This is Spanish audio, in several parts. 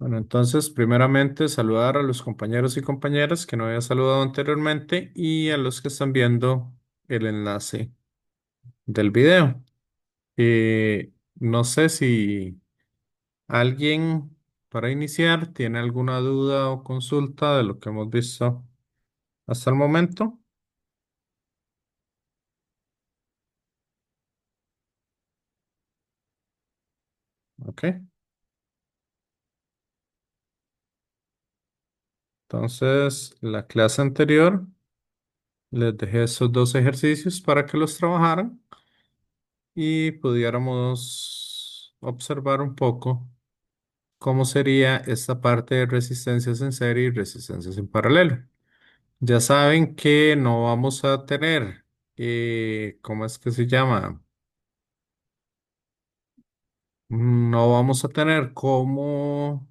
Bueno, entonces, primeramente, saludar a los compañeros y compañeras que no había saludado anteriormente y a los que están viendo el enlace del video. No sé si alguien, para iniciar, tiene alguna duda o consulta de lo que hemos visto hasta el momento. Ok. Entonces, la clase anterior les dejé esos dos ejercicios para que los trabajaran y pudiéramos observar un poco cómo sería esta parte de resistencias en serie y resistencias en paralelo. Ya saben que no vamos a tener, ¿cómo es que se llama? No vamos a tener como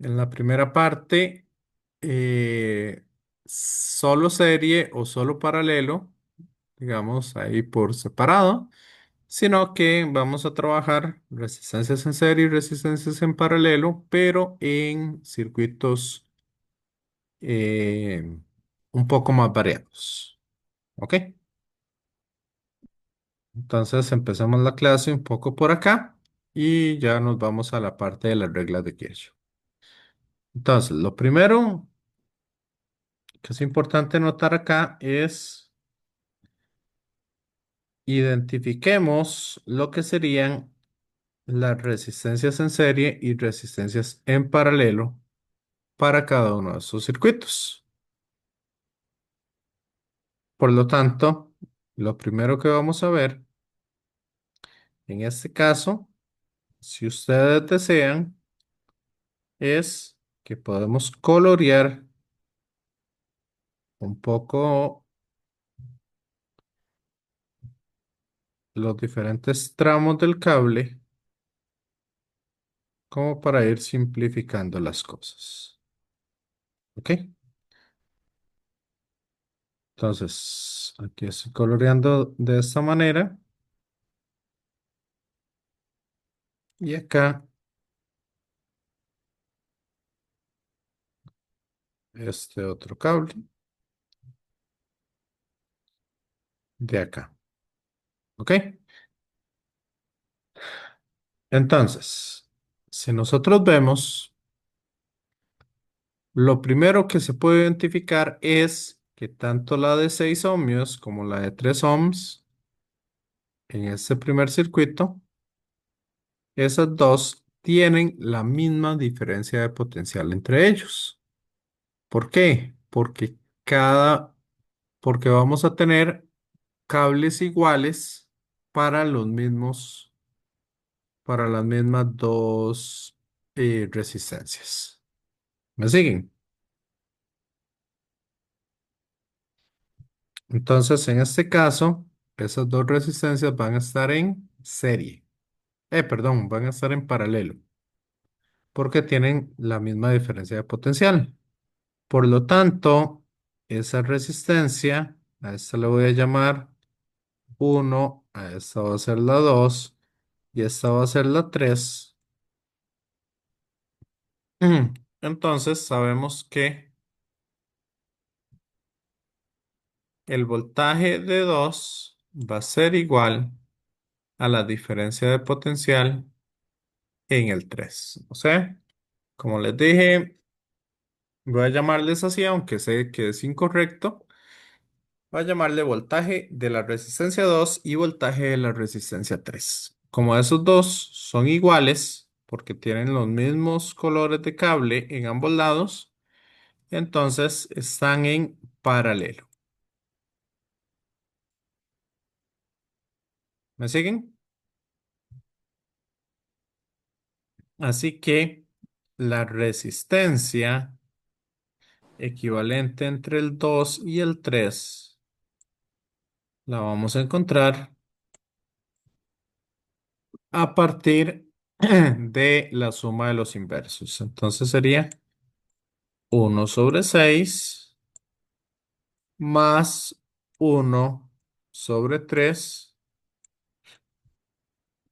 en la primera parte solo serie o solo paralelo, digamos ahí por separado, sino que vamos a trabajar resistencias en serie y resistencias en paralelo, pero en circuitos un poco más variados. ¿Ok? Entonces empezamos la clase un poco por acá y ya nos vamos a la parte de las reglas de Kirchhoff. Entonces, lo primero que es importante notar acá es identifiquemos lo que serían las resistencias en serie y resistencias en paralelo para cada uno de esos circuitos. Por lo tanto, lo primero que vamos a ver en este caso, si ustedes desean, es que podemos colorear un poco los diferentes tramos del cable como para ir simplificando las cosas. ¿Ok? Entonces, aquí estoy coloreando de esta manera y acá este otro cable de acá. ¿Ok? Entonces, si nosotros vemos, lo primero que se puede identificar es que tanto la de 6 ohmios como la de 3 ohms en este primer circuito, esas dos tienen la misma diferencia de potencial entre ellos. ¿Por qué? Cada, porque vamos a tener cables iguales para los mismos, para las mismas dos resistencias. ¿Me siguen? Entonces, en este caso, esas dos resistencias van a estar en serie. Perdón, van a estar en paralelo, porque tienen la misma diferencia de potencial. Por lo tanto, esa resistencia, a esta le voy a llamar uno, a esta va a ser la 2 y esta va a ser la 3. Entonces, sabemos que el voltaje de 2 va a ser igual a la diferencia de potencial en el 3. O sea, como les dije, voy a llamarles así, aunque sé que es incorrecto. Voy a llamarle voltaje de la resistencia 2 y voltaje de la resistencia 3. Como esos dos son iguales, porque tienen los mismos colores de cable en ambos lados, entonces están en paralelo. ¿Me siguen? Así que la resistencia equivalente entre el 2 y el 3 la vamos a encontrar a partir de la suma de los inversos. Entonces sería 1/6 más 1/3.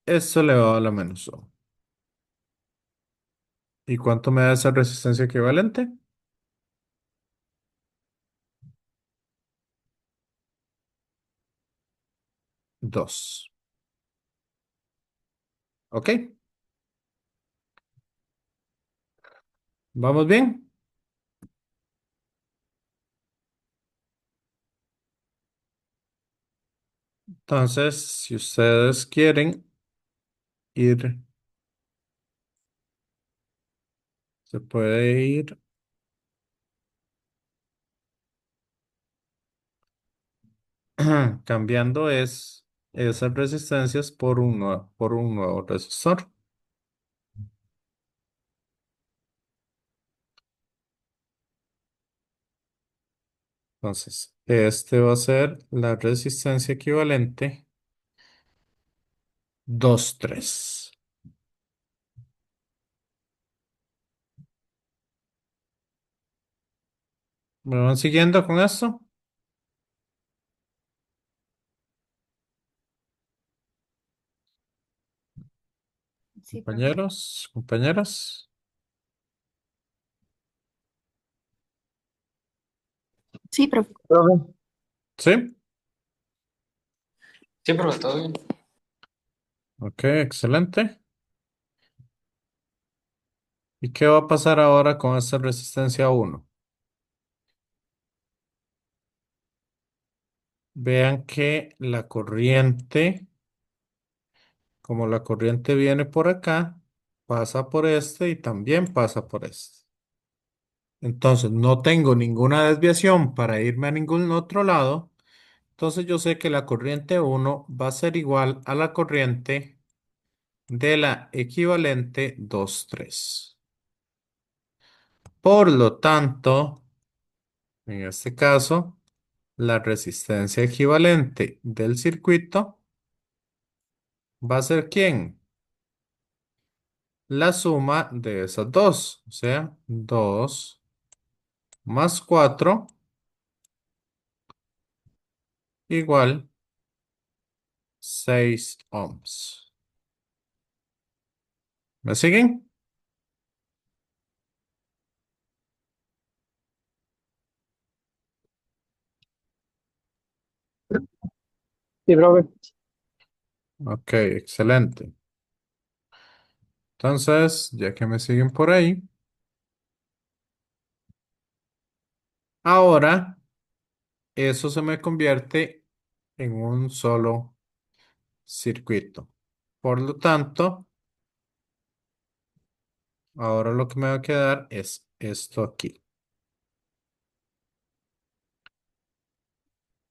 Esto elevado a la menos 1. ¿Y cuánto me da esa resistencia equivalente? 2. ¿Ok? ¿Vamos bien? Entonces, si ustedes quieren ir, se puede ir cambiando esas resistencias por un nuevo resistor. Entonces, este va a ser la resistencia equivalente 2,3. ¿Me van siguiendo con esto, Sí, profe. compañeros, compañeras? Sí, profe. Profe. ¿Sí? Sí, profe, todo bien. Ok, excelente. ¿Y qué va a pasar ahora con esta resistencia 1? Vean que la corriente, como la corriente viene por acá, pasa por este y también pasa por este. Entonces, no tengo ninguna desviación para irme a ningún otro lado. Entonces, yo sé que la corriente 1 va a ser igual a la corriente de la equivalente 2,3. Por lo tanto, en este caso, la resistencia equivalente del circuito va a ser ¿quién? La suma de esas dos, o sea, 2 más 4 igual 6 ohms. ¿Me siguen? Sí, profe. Ok, excelente. Entonces, ya que me siguen por ahí, ahora eso se me convierte en un solo circuito. Por lo tanto, ahora lo que me va a quedar es esto aquí.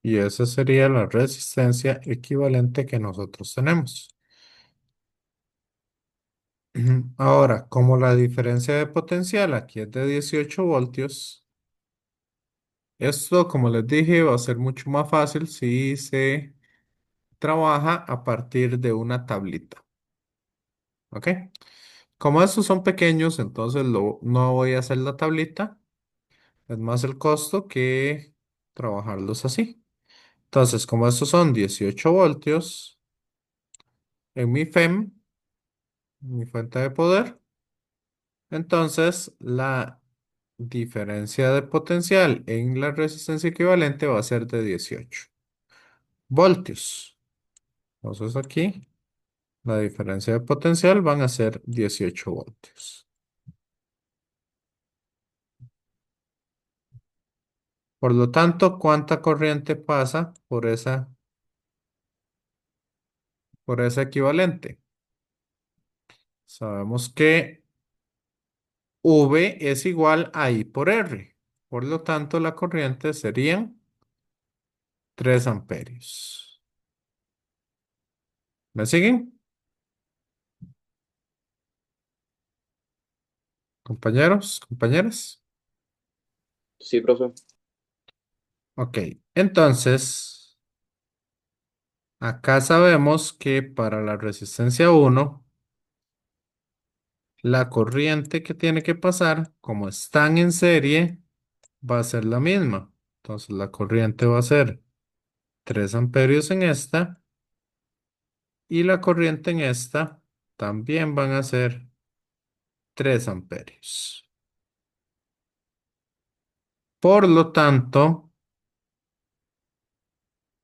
Y esa sería la resistencia equivalente que nosotros tenemos. Ahora, como la diferencia de potencial aquí es de 18 voltios, esto, como les dije, va a ser mucho más fácil si se trabaja a partir de una tablita. ¿Ok? Como estos son pequeños, entonces no voy a hacer la tablita. Es más el costo que trabajarlos así. Entonces, como estos son 18 voltios en mi FEM, mi fuente de poder, entonces la diferencia de potencial en la resistencia equivalente va a ser de 18 voltios. Entonces aquí la diferencia de potencial van a ser 18 voltios. Por lo tanto, ¿cuánta corriente pasa por esa equivalente? Sabemos que V es igual a I por R. Por lo tanto, la corriente serían 3 amperios. ¿Me siguen, compañeros, compañeras? Sí, profe. Ok, entonces, acá sabemos que para la resistencia 1, la corriente que tiene que pasar, como están en serie, va a ser la misma. Entonces, la corriente va a ser 3 amperios en esta y la corriente en esta también van a ser 3 amperios. Por lo tanto,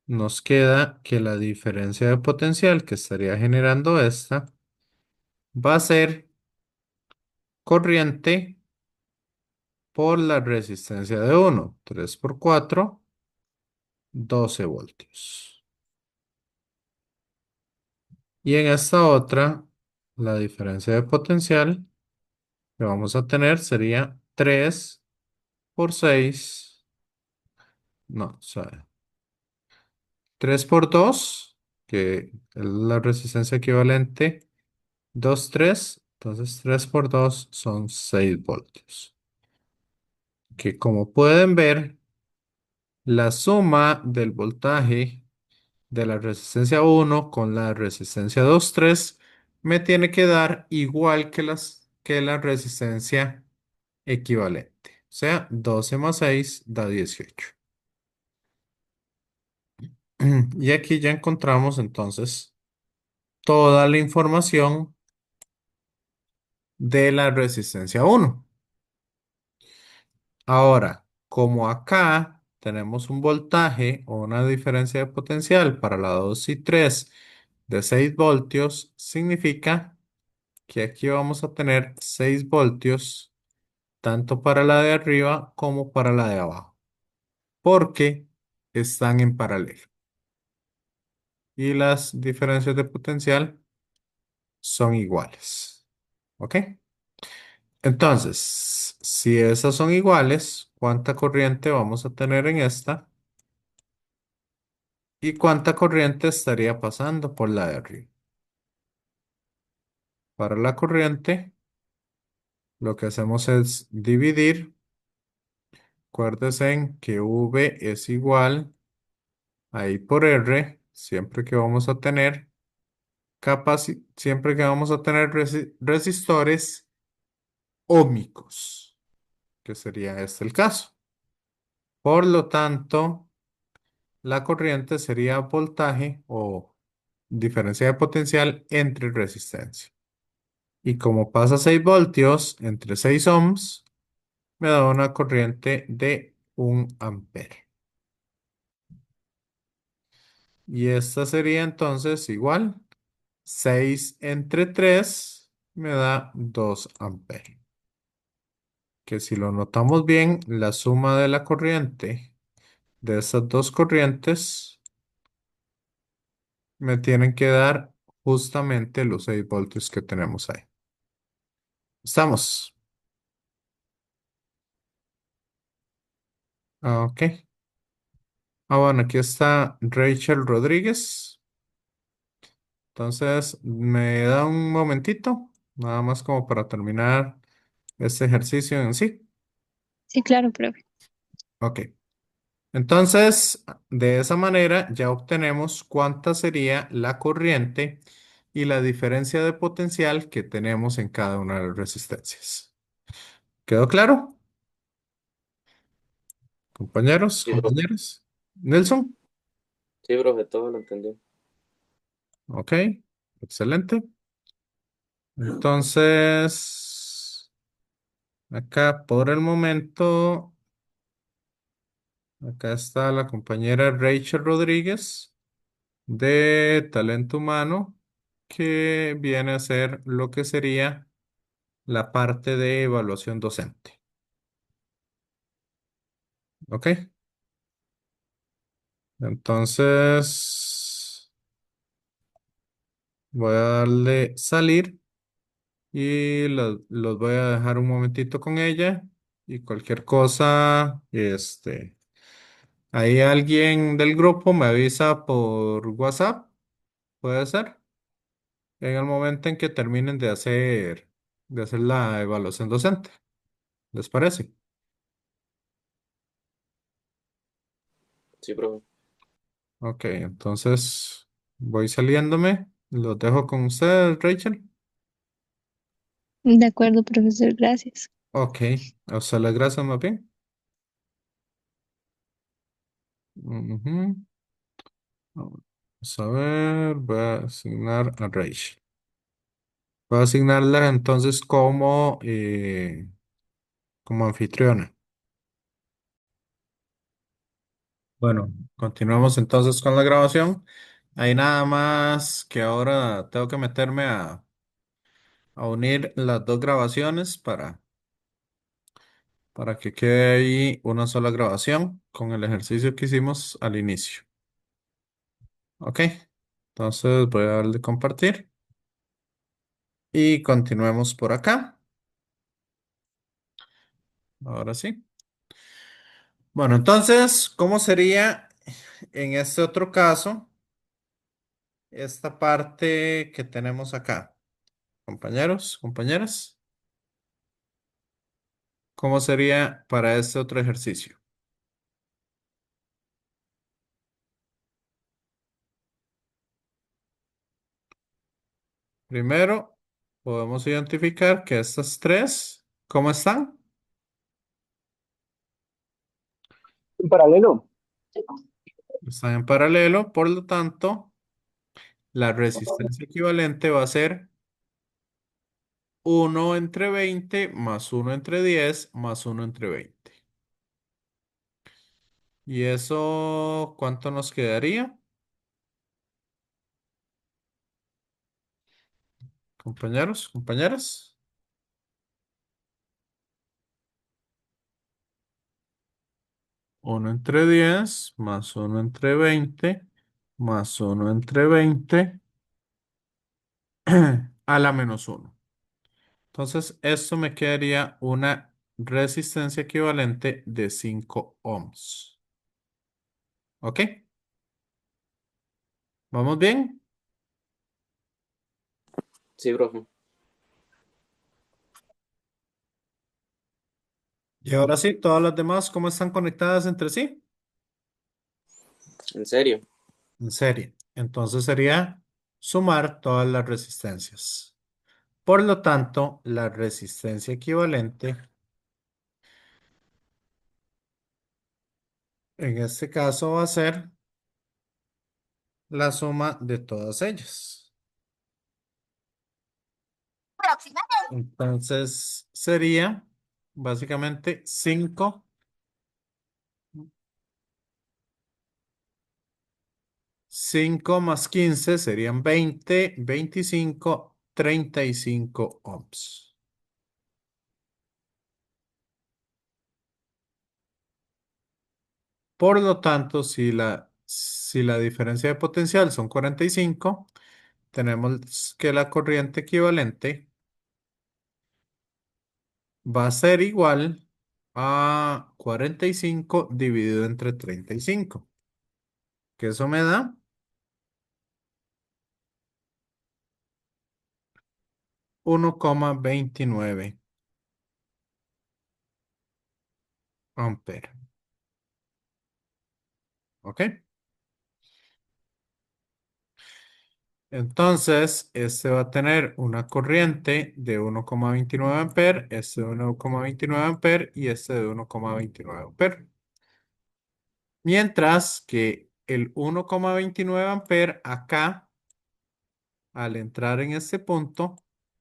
nos queda que la diferencia de potencial que estaría generando esta va a ser corriente por la resistencia de 1. 3 por 4, 12 voltios. Y en esta otra, la diferencia de potencial que vamos a tener sería 3 por 6. No, o sea, 3 por 2, que es la resistencia equivalente, 2 3. Entonces 3 por 2 son 6 voltios. Que como pueden ver, la suma del voltaje de la resistencia 1 con la resistencia 2 3 me tiene que dar igual que la resistencia equivalente. O sea, 12 más 6 da 18. Y aquí ya encontramos entonces toda la información de la resistencia 1. Ahora, como acá tenemos un voltaje o una diferencia de potencial para la 2 y 3 de 6 voltios, significa que aquí vamos a tener 6 voltios tanto para la de arriba como para la de abajo, porque están en paralelo. Y las diferencias de potencial son iguales. ¿Ok? Entonces, si esas son iguales, ¿cuánta corriente vamos a tener en esta? ¿Y cuánta corriente estaría pasando por la de arriba? Para la corriente, lo que hacemos es dividir. Acuérdense en que V es igual a I por R, siempre que vamos a tener siempre que vamos a tener resistores óhmicos, que sería este el caso. Por lo tanto, la corriente sería voltaje o diferencia de potencial entre resistencia. Y como pasa 6 voltios entre 6 ohms, me da una corriente de 1 amperio. Y esta sería entonces igual. 6 entre 3 me da 2 amperios. Que si lo notamos bien, la suma de la corriente de estas dos corrientes me tienen que dar justamente los 6 voltios que tenemos ahí. ¿Estamos? Ok. Bueno, aquí está Rachel Rodríguez. Entonces, me da un momentito, nada más como para terminar este ejercicio en sí. Sí, claro, profe. Ok. Entonces, de esa manera ya obtenemos cuánta sería la corriente y la diferencia de potencial que tenemos en cada una de las resistencias. ¿Quedó claro? Compañeros, Sí, profe. compañeras. Nelson. Sí, profe, todo lo entendí. Ok, excelente. Entonces, acá por el momento, acá está la compañera Rachel Rodríguez de Talento Humano, que viene a ser lo que sería la parte de evaluación docente. ¿Ok? Entonces, voy a darle salir y los voy a dejar un momentito con ella y cualquier cosa, ahí alguien del grupo me avisa por WhatsApp, puede ser, en el momento en que terminen de hacer la evaluación docente. ¿Les parece? Sí, profe. Ok, entonces voy saliéndome. Los dejo con ustedes, Rachel. De acuerdo, profesor, gracias. Ok, a usted las gracias más bien. Ujú. Vamos a ver, voy a asignar a Rachel. Voy a asignarla entonces como anfitriona. Bueno, continuamos entonces con la grabación. Hay nada más que ahora tengo que meterme a unir las dos grabaciones para que quede ahí una sola grabación con el ejercicio que hicimos al inicio. Ok, entonces voy a darle compartir y continuemos por acá. Ahora sí. Bueno, entonces, ¿cómo sería en este otro caso esta parte que tenemos acá? Compañeros, compañeras, ¿cómo sería para este otro ejercicio? Primero, podemos identificar que estas tres, ¿cómo están? En paralelo. Están en paralelo, por lo tanto, la resistencia equivalente va a ser uno entre 20 más uno entre 10 más uno entre 20. ¿Y eso cuánto nos quedaría? Compañeros, compañeras. Uno entre 10 más uno entre 20 más uno entre 20 a la menos uno. Entonces, esto me quedaría una resistencia equivalente de 5 ohms. ¿Ok? ¿Vamos bien? Sí, profe. Y ahora sí, todas las demás, ¿cómo están conectadas entre sí? ¿En serio? En serie. Entonces sería sumar todas las resistencias. Por lo tanto, la resistencia equivalente en este caso va a ser la suma de todas ellas. Entonces sería básicamente 5 más 15 serían 20, 25, 35 ohms. Por lo tanto, si la diferencia de potencial son 45, tenemos que la corriente equivalente va a ser igual a 45 dividido entre 35, que eso me da 1,29 amperes. ¿Ok? Entonces, este va a tener una corriente de 1,29 amperes, este de 1,29 amperes y este de 1,29 amperes. Mientras que el 1,29 amperes acá, al entrar en este punto,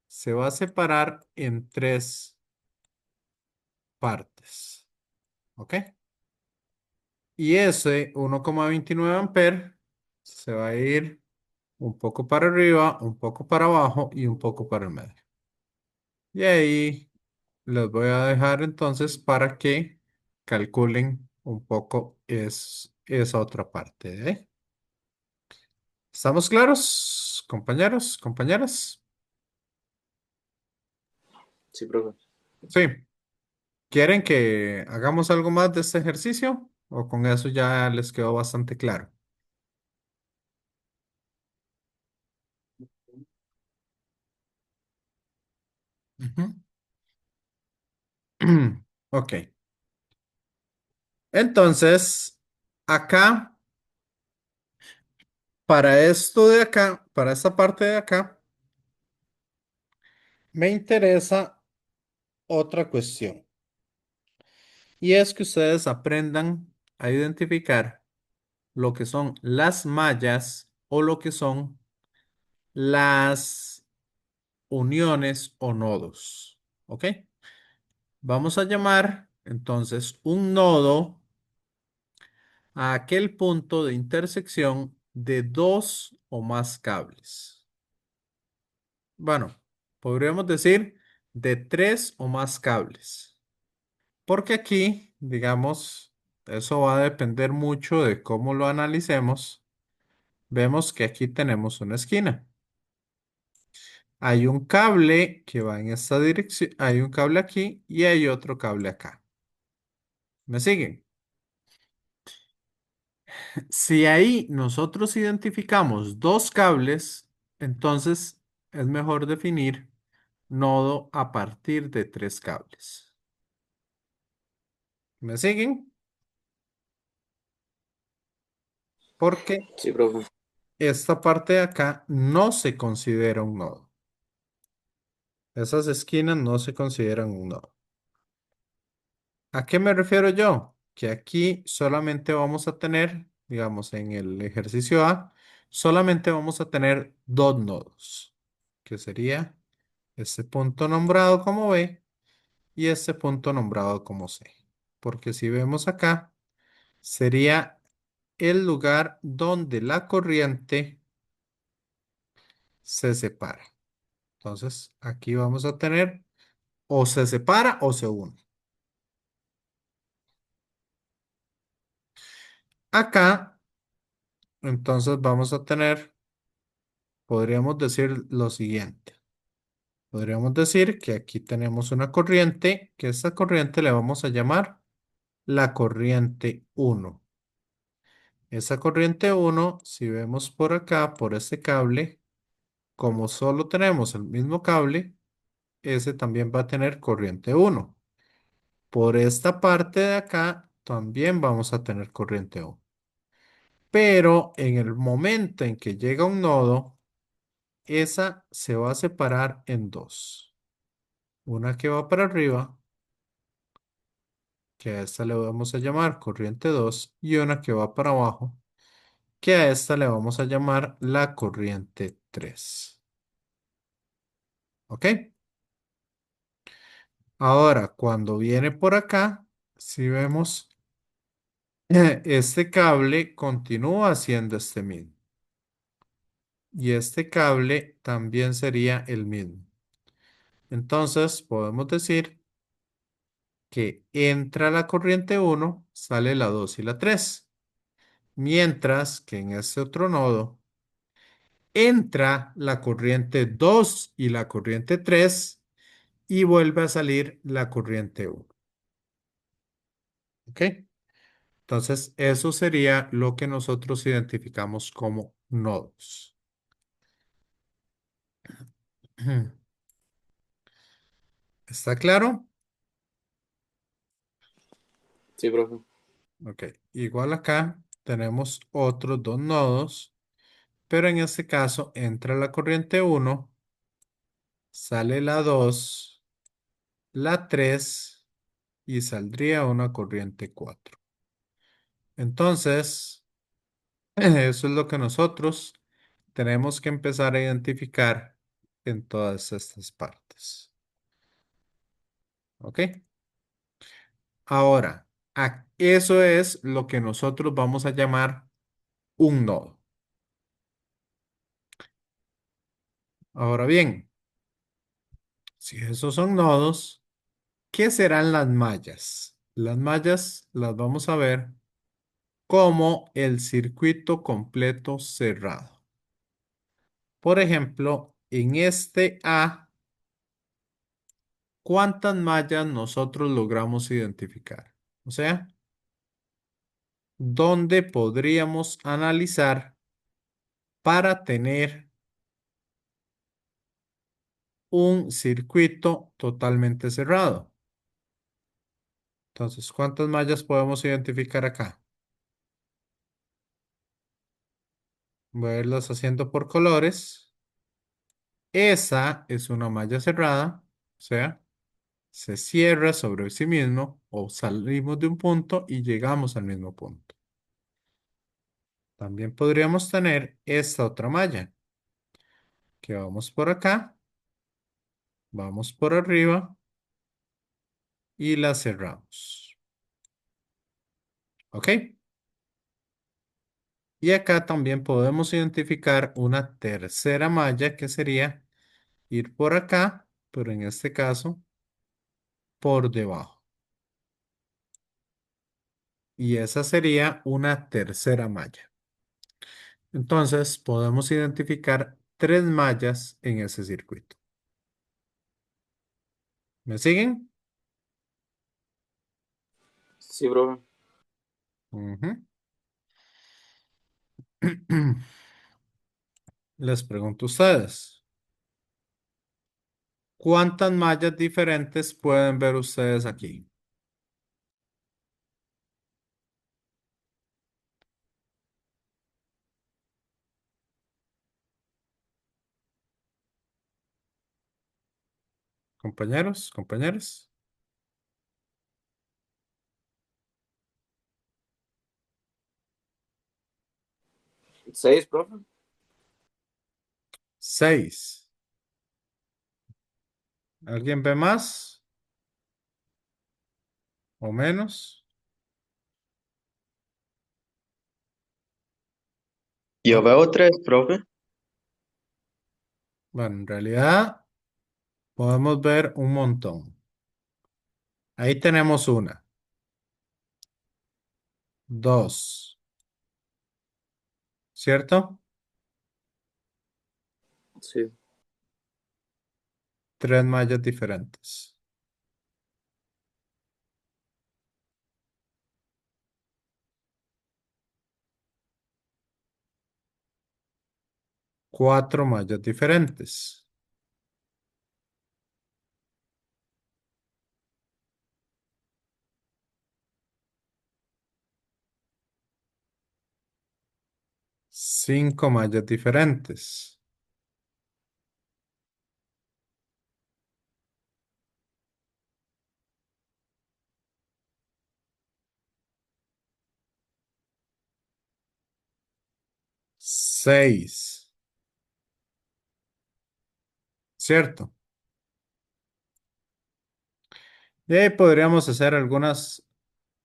se va a separar en tres partes. ¿Ok? Y ese 1,29 amperes se va a ir un poco para arriba, un poco para abajo y un poco para el medio. Y ahí los voy a dejar entonces para que calculen un poco esa otra parte. ¿Estamos claros, compañeros, compañeras? Sí, profe. Sí. ¿Quieren que hagamos algo más de este ejercicio? ¿O con eso ya les quedó bastante claro? Ujú. Ok. Entonces, acá, para esto de acá, para esta parte de acá, me interesa otra cuestión. Y es que ustedes aprendan a identificar lo que son las mallas o lo que son las uniones o nodos. ¿Ok? Vamos a llamar entonces un nodo a aquel punto de intersección de dos o más cables. Bueno, podríamos decir de tres o más cables. Porque aquí, digamos, eso va a depender mucho de cómo lo analicemos. Vemos que aquí tenemos una esquina. Hay un cable que va en esta dirección, hay un cable aquí y hay otro cable acá. ¿Me siguen? Si ahí nosotros identificamos dos cables, entonces es mejor definir nodo a partir de tres cables. ¿Me siguen? Porque Sí, profe. esta parte de acá no se considera un nodo. Esas esquinas no se consideran un nodo. ¿A qué me refiero yo? Que aquí solamente vamos a tener, digamos, en el ejercicio A, solamente vamos a tener dos nodos, que sería este punto nombrado como B y este punto nombrado como C. Porque si vemos acá, sería el lugar donde la corriente se separa. Entonces, aquí vamos a tener o se separa o se une. Acá, entonces vamos a tener, podríamos decir lo siguiente. Podríamos decir que aquí tenemos una corriente, que esta corriente le vamos a llamar la corriente uno. Esa corriente uno, si vemos por acá, por este cable, como solo tenemos el mismo cable, ese también va a tener corriente uno. Por esta parte de acá, también vamos a tener corriente uno. Pero en el momento en que llega un nodo, esa se va a separar en dos. Una que va para arriba, que a esta le vamos a llamar corriente 2, y una que va para abajo, que a esta le vamos a llamar la corriente 3. ¿Ok? Ahora, cuando viene por acá, si vemos, este cable continúa haciendo este mismo. Y este cable también sería el mismo. Entonces, podemos decir que entra la corriente uno, sale la 2 y la 3. Mientras que en este otro nodo entra la corriente 2 y la corriente 3 y vuelve a salir la corriente uno. ¿Ok? Entonces, eso sería lo que nosotros identificamos como nodos. ¿Está claro? Sí, profe. Ok. Igual acá tenemos otros dos nodos, pero en este caso entra la corriente uno, sale la 2, la 3 y saldría una corriente 4. Entonces, eso es lo que nosotros tenemos que empezar a identificar en todas estas partes. ¿Ok? Ahora, eso es lo que nosotros vamos a llamar un nodo. Ahora bien, si esos son nodos, ¿qué serán las mallas? Las mallas las vamos a ver como el circuito completo cerrado. Por ejemplo, en este A, ¿cuántas mallas nosotros logramos identificar? O sea, ¿dónde podríamos analizar para tener un circuito totalmente cerrado? Entonces, ¿cuántas mallas podemos identificar acá? Voy a irlas haciendo por colores. Esa es una malla cerrada, o sea, se cierra sobre sí mismo o salimos de un punto y llegamos al mismo punto. También podríamos tener esta otra malla, que vamos por acá Vamos por arriba y la cerramos. ¿Ok? Y acá también podemos identificar una tercera malla que sería ir por acá, pero en este caso por debajo. Y esa sería una tercera malla. Entonces podemos identificar tres mallas en ese circuito. ¿Me siguen? Sí, profe. Ujú. Les pregunto a ustedes, ¿cuántas mallas diferentes pueden ver ustedes aquí? Compañeros, compañeras. 6, profe. Seis. ¿Alguien ve más o menos? Yo ¿No? veo tres, profe. Bueno, en realidad podemos ver un montón. Ahí tenemos una, dos, ¿cierto? Sí. Tres mallas diferentes. Cuatro mallas diferentes. Cinco mallas diferentes. Seis, ¿cierto? Y ahí podríamos hacer algunas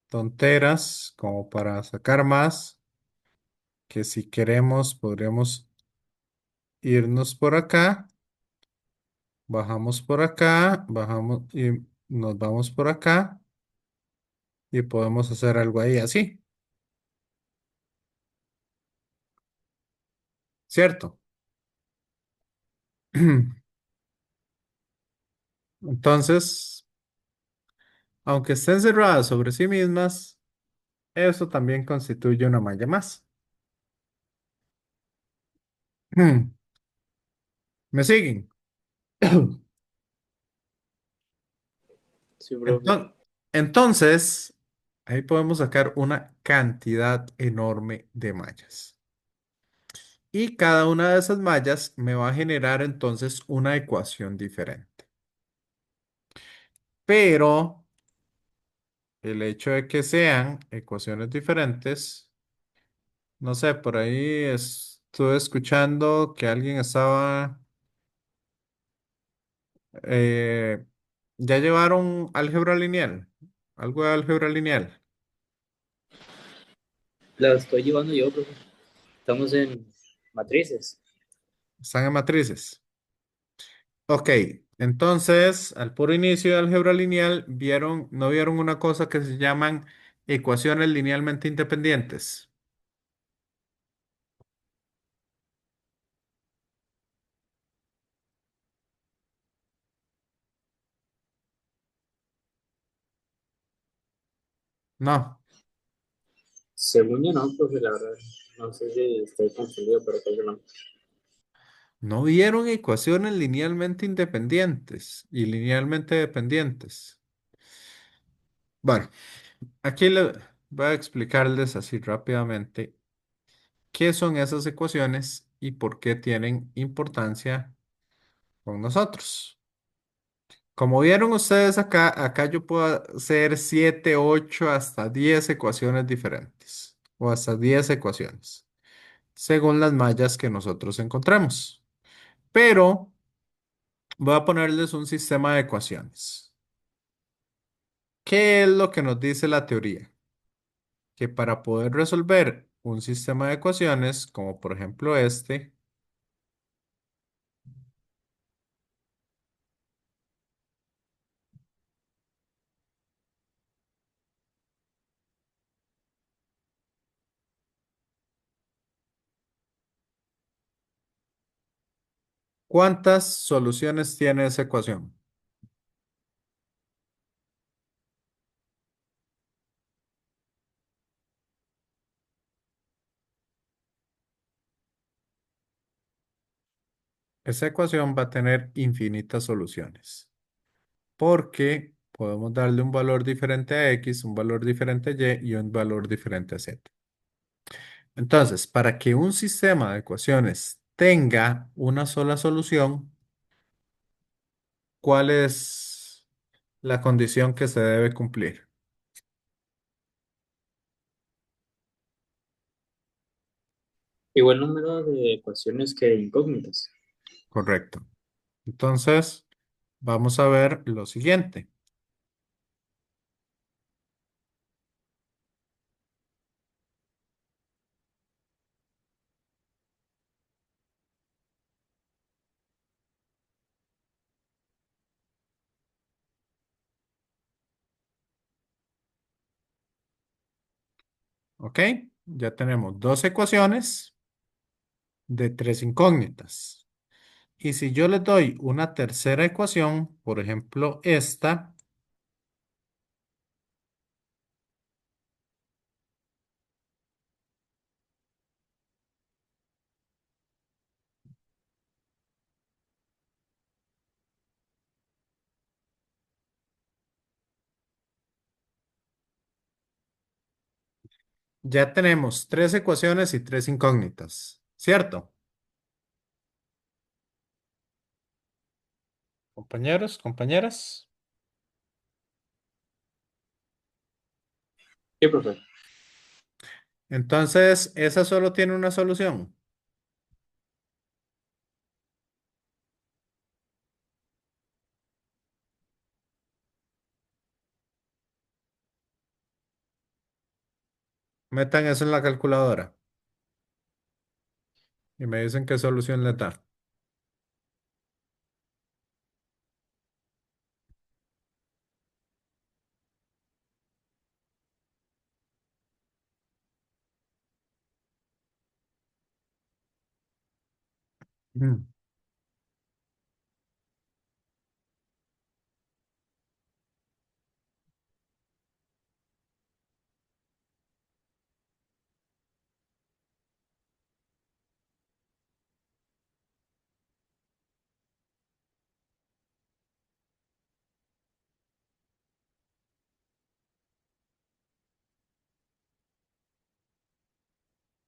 tonteras como para sacar más, que si queremos podríamos irnos por acá, bajamos por acá, bajamos y nos vamos por acá y podemos hacer algo ahí así, ¿cierto? Entonces, aunque estén cerradas sobre sí mismas, eso también constituye una malla más. ¿Me siguen? Sí, profe. Enton- Entonces, ahí podemos sacar una cantidad enorme de mallas. Y cada una de esas mallas me va a generar entonces una ecuación diferente. Pero el hecho de que sean ecuaciones diferentes, no sé, por ahí estuve escuchando que alguien estaba, eh, ya llevaron álgebra lineal, algo de álgebra lineal, La estoy llevando yo, profe. Estamos en matrices. están en matrices. Ok, entonces al puro inicio de álgebra lineal vieron, no vieron una cosa que se llaman ecuaciones linealmente independientes. No, Según yo no, profe, la verdad. No sé si estoy confundido, pero creo que no. no vieron ecuaciones linealmente independientes y linealmente dependientes. Bueno, aquí les voy a explicarles así rápidamente qué son esas ecuaciones y por qué tienen importancia con nosotros. Como vieron ustedes acá, acá yo puedo hacer 7, 8, hasta 10 ecuaciones diferentes o hasta 10 ecuaciones, según las mallas que nosotros encontremos. Pero Voy a ponerles un sistema de ecuaciones. ¿Qué es lo que nos dice la teoría? Que para poder resolver un sistema de ecuaciones, como por ejemplo este, ¿cuántas soluciones tiene esa ecuación? Esa ecuación va a tener infinitas soluciones, porque podemos darle un valor diferente a x, un valor diferente a y y un valor diferente a z. Entonces, para que un sistema de ecuaciones tenga una sola solución, ¿cuál es la condición que se debe cumplir? Igual número de ecuaciones que incógnitas. Correcto. Entonces, vamos a ver lo siguiente. ¿Ok? Ya tenemos dos ecuaciones de tres incógnitas. Y si yo le doy una tercera ecuación, por ejemplo, esta, ya tenemos tres ecuaciones y tres incógnitas, ¿cierto? Compañeros, compañeras. ¿Qué, profe? Entonces, esa solo tiene una solución. Metan eso en la calculadora y me dicen qué solución le da. Mm.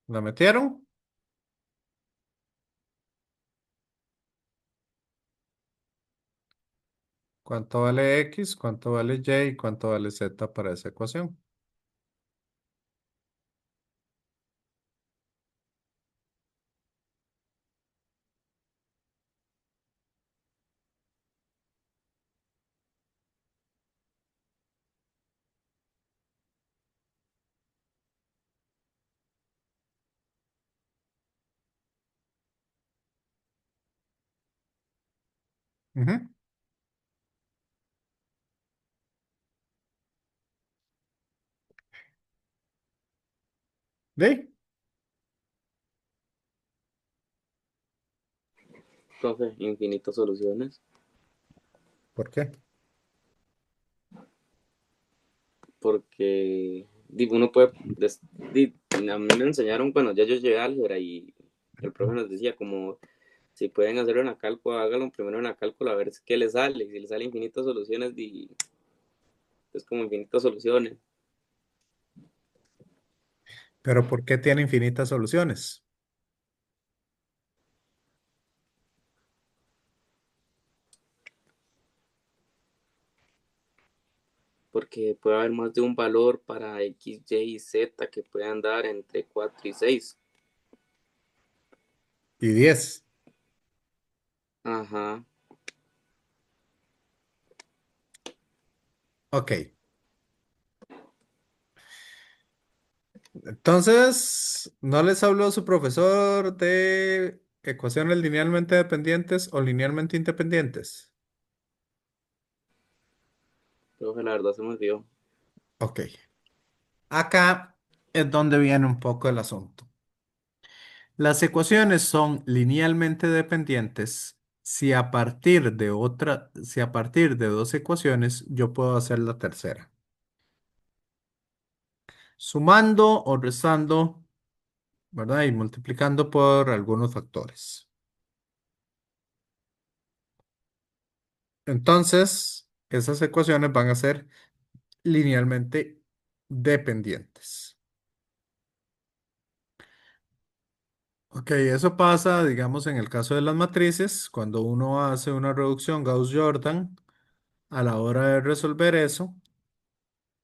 ¿La metieron? ¿Cuánto vale X? ¿Cuánto vale Y? ¿Y cuánto vale Z para esa ecuación? Ujú. ¿Sí? Profe, infinitas soluciones. ¿Por qué? Porque uno puede. A mí me enseñaron cuando ya yo llegué a álgebra y el profe nos decía como si pueden hacerlo en la cálculo, hágalo primero en la cálculo a ver qué le sale. Si le sale infinitas soluciones, es como infinitas soluciones. ¿Pero por qué tiene infinitas soluciones? Porque puede haber más de un valor para X, Y y Z que puedan dar entre 4 y 6. Y 10. Ajá. Ok, entonces, ¿no les habló su profesor de ecuaciones linealmente dependientes o linealmente independientes? Profe, la verdad se me olvidó. Ok, acá es donde viene un poco el asunto. Las ecuaciones son linealmente dependientes si a partir de dos ecuaciones yo puedo hacer la tercera, sumando o restando, ¿verdad? Y multiplicando por algunos factores. Entonces, esas ecuaciones van a ser linealmente dependientes. Ok, eso pasa, digamos, en el caso de las matrices, cuando uno hace una reducción Gauss-Jordan, a la hora de resolver eso,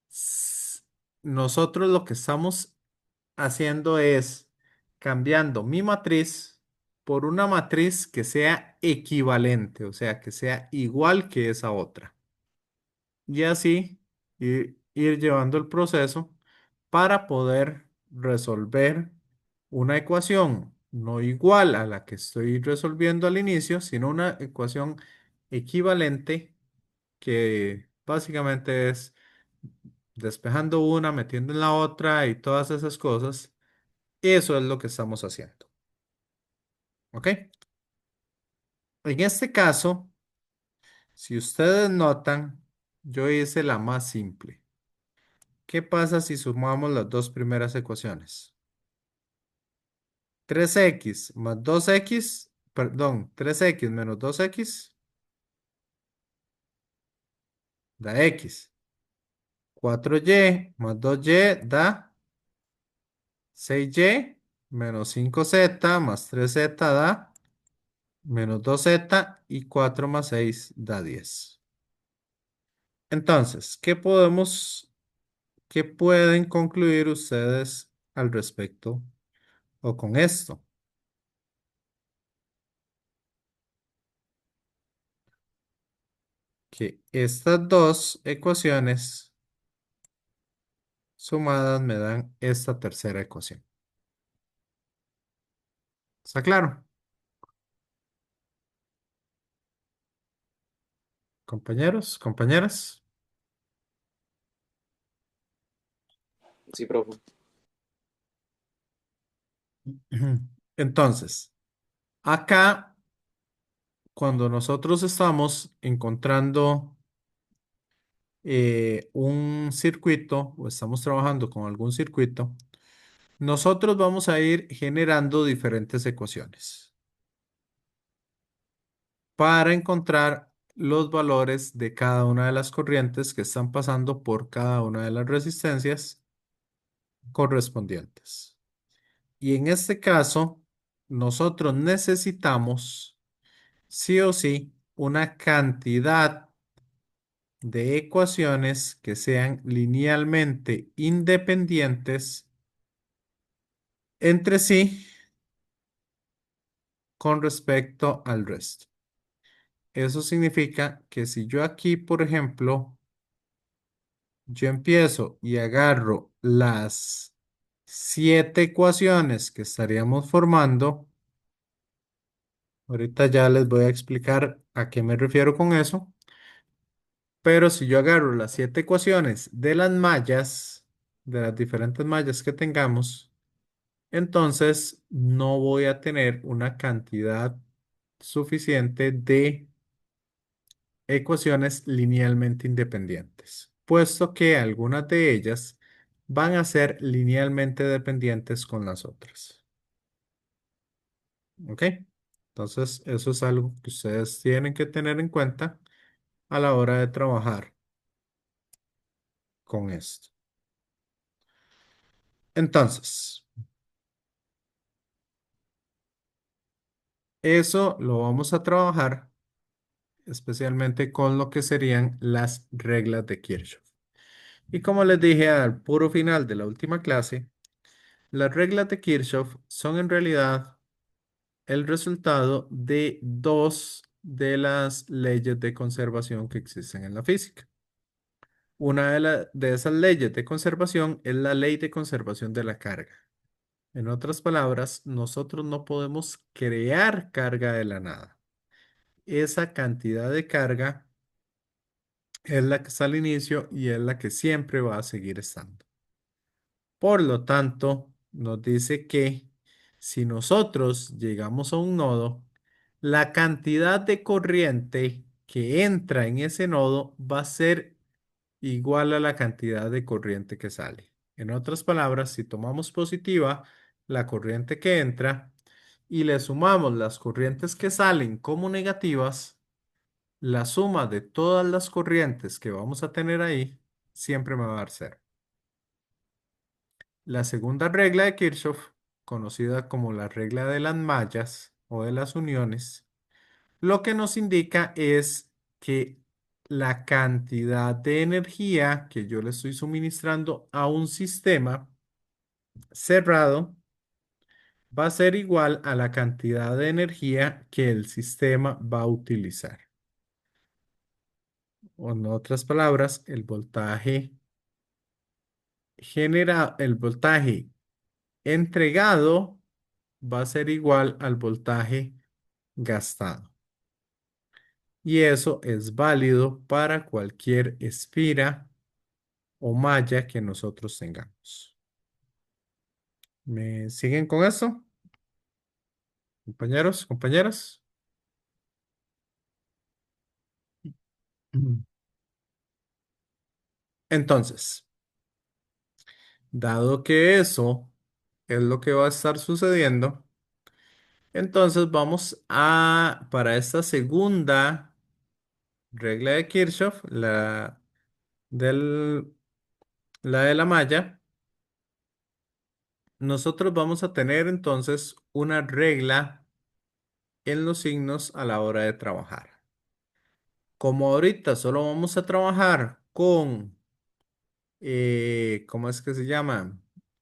s- nosotros lo que estamos haciendo es cambiando mi matriz por una matriz que sea equivalente, o sea, que sea igual que esa otra. Y así ir llevando el proceso para poder resolver una ecuación no igual a la que estoy resolviendo al inicio, sino una ecuación equivalente que básicamente es despejando una, metiendo en la otra y todas esas cosas. Eso es lo que estamos haciendo. ¿Ok? En este caso, si ustedes notan, yo hice la más simple. ¿Qué pasa si sumamos las dos primeras ecuaciones? 3x más 2x, perdón, 3x menos 2x da x. 4y más 2y da 6y menos 5z más 3z da menos 2z y 4 más 6 da 10. Entonces, qué pueden concluir ustedes al respecto o con esto? Que estas dos ecuaciones sumadas me dan esta tercera ecuación. ¿Está claro? Compañeros, compañeras. Sí, profe. Ujú. Entonces, acá, cuando nosotros estamos encontrando un circuito o estamos trabajando con algún circuito, nosotros vamos a ir generando diferentes ecuaciones para encontrar los valores de cada una de las corrientes que están pasando por cada una de las resistencias correspondientes. Y en este caso, nosotros necesitamos sí o sí una cantidad de ecuaciones que sean linealmente independientes entre sí con respecto al resto. Eso significa que si yo aquí, por ejemplo, yo empiezo y agarro las 7 ecuaciones que estaríamos formando, ahorita ya les voy a explicar a qué me refiero con eso, pero si yo agarro las 7 ecuaciones de las mallas, de las diferentes mallas que tengamos, entonces no voy a tener una cantidad suficiente de ecuaciones linealmente independientes, puesto que algunas de ellas van a ser linealmente dependientes con las otras. ¿Ok? Entonces, eso es algo que ustedes tienen que tener en cuenta a la hora de trabajar con esto. Entonces, eso lo vamos a trabajar especialmente con lo que serían las reglas de Kirchhoff. Y como les dije al puro final de la última clase, las reglas de Kirchhoff son en realidad el resultado de dos de las leyes de conservación que existen en la física. Una de esas leyes de conservación es la ley de conservación de la carga. En otras palabras, nosotros no podemos crear carga de la nada. Esa cantidad de carga es la que está al inicio y es la que siempre va a seguir estando. Por lo tanto, nos dice que si nosotros llegamos a un nodo, la cantidad de corriente que entra en ese nodo va a ser igual a la cantidad de corriente que sale. En otras palabras, si tomamos positiva la corriente que entra y le sumamos las corrientes que salen como negativas, la suma de todas las corrientes que vamos a tener ahí siempre me va a dar cero. La segunda regla de Kirchhoff, conocida como la regla de las mallas o de las uniones, lo que nos indica es que la cantidad de energía que yo le estoy suministrando a un sistema cerrado va a ser igual a la cantidad de energía que el sistema va a utilizar. O en otras palabras, el voltaje entregado va a ser igual al voltaje gastado. Y eso es válido para cualquier espira o malla que nosotros tengamos. ¿Me siguen con eso? Compañeros, compañeras. Mm. Entonces, dado que eso es lo que va a estar sucediendo, entonces para esta segunda regla de Kirchhoff, del, la de la malla, nosotros vamos a tener entonces una regla en los signos a la hora de trabajar. Como ahorita solo vamos a trabajar con, ¿cómo es que se llama?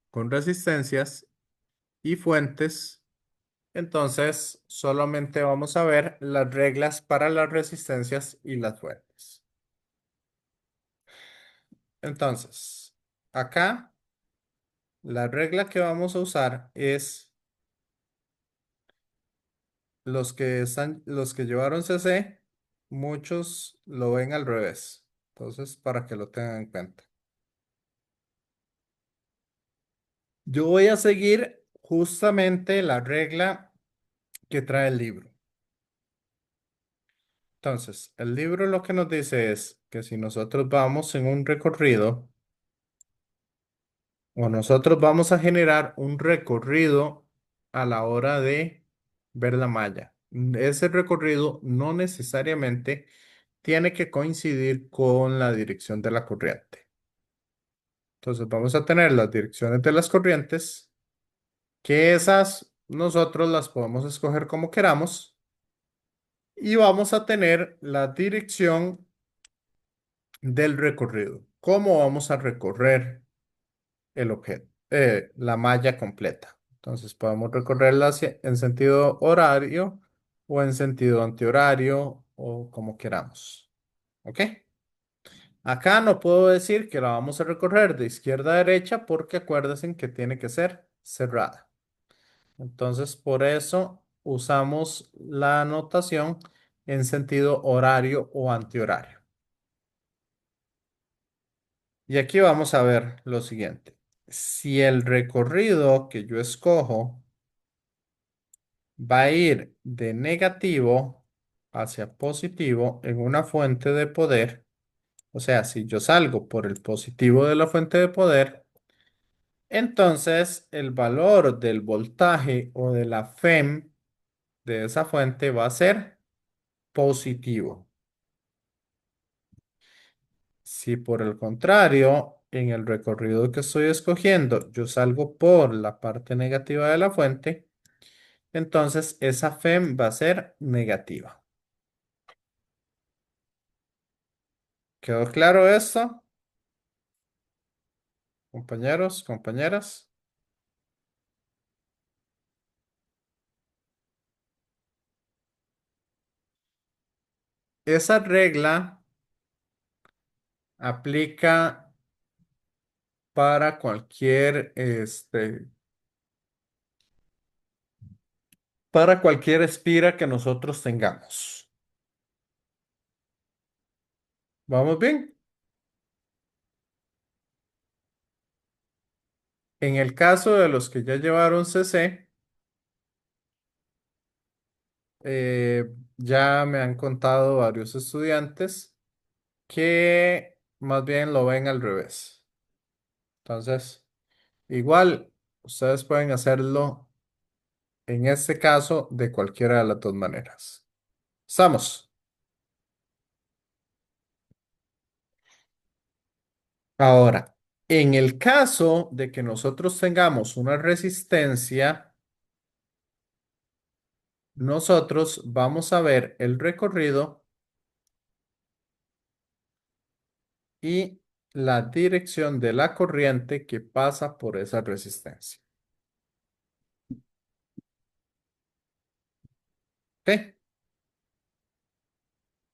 Con resistencias y fuentes, entonces solamente vamos a ver las reglas para las resistencias y las fuentes. Entonces, acá la regla que vamos a usar es los que llevaron CC, muchos lo ven al revés. Entonces, para que lo tengan en cuenta. Yo voy a seguir justamente la regla que trae el libro. Entonces, el libro lo que nos dice es que si nosotros vamos en un recorrido o nosotros vamos a generar un recorrido a la hora de ver la malla, ese recorrido no necesariamente tiene que coincidir con la dirección de la corriente. Entonces, vamos a tener las direcciones de las corrientes, que esas nosotros las podemos escoger como queramos. Y vamos a tener la dirección del recorrido. ¿Cómo vamos a recorrer el objeto? La malla completa. Entonces podemos recorrerla en sentido horario o en sentido antihorario o como queramos. ¿Ok? Acá no puedo decir que la vamos a recorrer de izquierda a derecha porque acuérdense que tiene que ser cerrada. Entonces, por eso usamos la notación en sentido horario o antihorario. Y aquí vamos a ver lo siguiente. Si el recorrido que yo escojo va a ir de negativo hacia positivo en una fuente de poder, o sea, si yo salgo por el positivo de la fuente de poder, entonces el valor del voltaje o de la FEM de esa fuente va a ser positivo. Si por el contrario, en el recorrido que estoy escogiendo, yo salgo por la parte negativa de la fuente, entonces esa FEM va a ser negativa. ¿Quedó claro esto, compañeros, compañeras? Esa regla aplica para para cualquier espira que nosotros tengamos. ¿Vamos bien? En el caso de los que ya llevaron CC, ya me han contado varios estudiantes que más bien lo ven al revés. Entonces, igual, ustedes pueden hacerlo en este caso de cualquiera de las dos maneras. ¿Estamos? Ahora, en el caso de que nosotros tengamos una resistencia, nosotros vamos a ver el recorrido y la dirección de la corriente que pasa por esa resistencia. ¿Ok?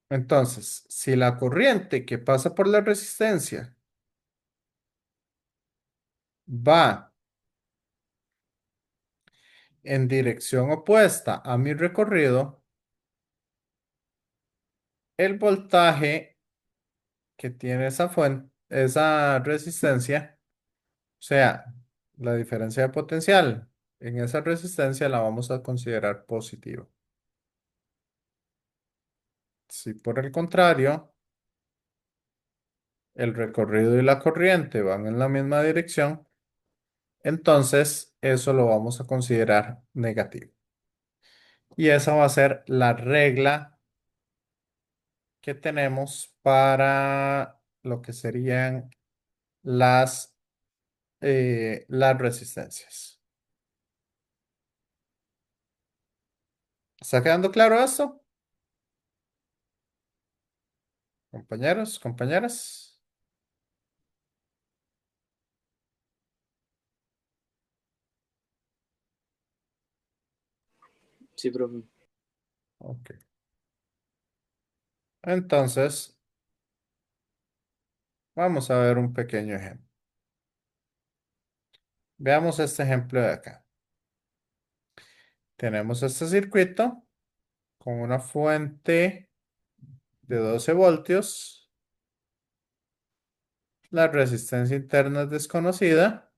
Entonces, si la corriente que pasa por la resistencia va en dirección opuesta a mi recorrido, el voltaje que tiene esa resistencia, o sea, la diferencia de potencial en esa resistencia la vamos a considerar positiva. Si por el contrario, el recorrido y la corriente van en la misma dirección, entonces eso lo vamos a considerar negativo. Y esa va a ser la regla que tenemos para lo que serían las, las resistencias. ¿Está quedando claro esto? Compañeros, compañeras. Sí, profe. Ok. Entonces, vamos a ver un pequeño ejemplo. Veamos este ejemplo de acá. Tenemos este circuito con una fuente de 12 voltios. La resistencia interna es desconocida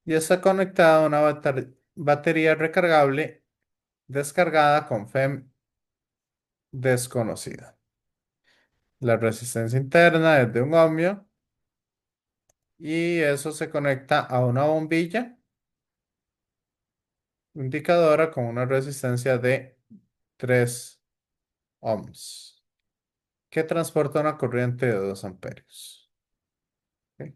y está conectada a una batería recargable descargada con FEM desconocida. La resistencia interna es de 1 ohmio y eso se conecta a una bombilla indicadora con una resistencia de 3 ohms que transporta una corriente de 2 amperios. ¿Ok?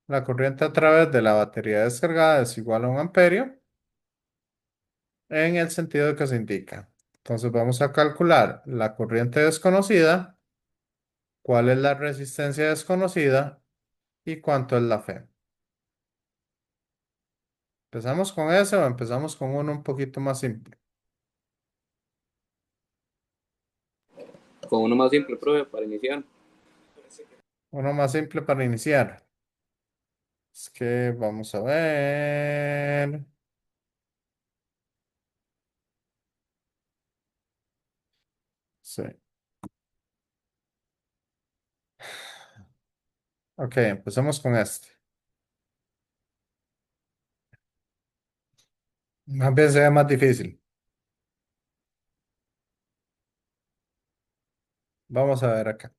La corriente a través de la batería descargada es igual a 1 amperio en el sentido que se indica. Entonces vamos a calcular la corriente desconocida, cuál es la resistencia desconocida y cuánto es la fe. ¿Empezamos con ese o empezamos con uno un poquito más simple? Con uno más simple, profe, para iniciar. Uno más simple para iniciar. Es que vamos a ver. Sí. Ok, empecemos con este. Más bien se ve más difícil. Vamos a ver acá.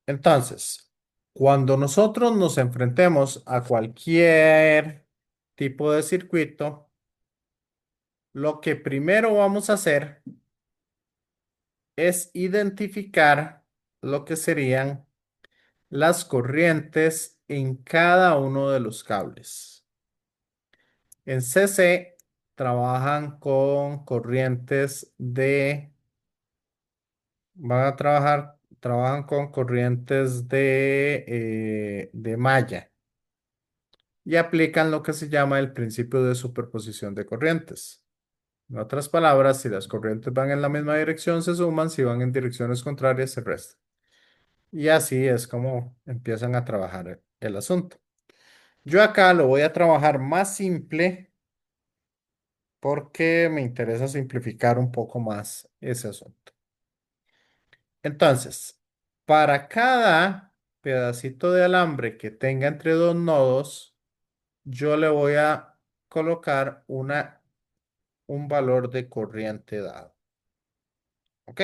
Entonces, cuando nosotros nos enfrentemos a cualquier tipo de circuito, lo que primero vamos a hacer es identificar lo que serían las corrientes en cada uno de los cables. En CC trabajan con corrientes trabajan con corrientes de malla y aplican lo que se llama el principio de superposición de corrientes. En otras palabras, si las corrientes van en la misma dirección, se suman; si van en direcciones contrarias, se restan. Y así es como empiezan a trabajar el asunto. Yo acá lo voy a trabajar más simple porque me interesa simplificar un poco más ese asunto. Entonces, para cada pedacito de alambre que tenga entre dos nodos, yo le voy a colocar un valor de corriente dado. ¿Ok?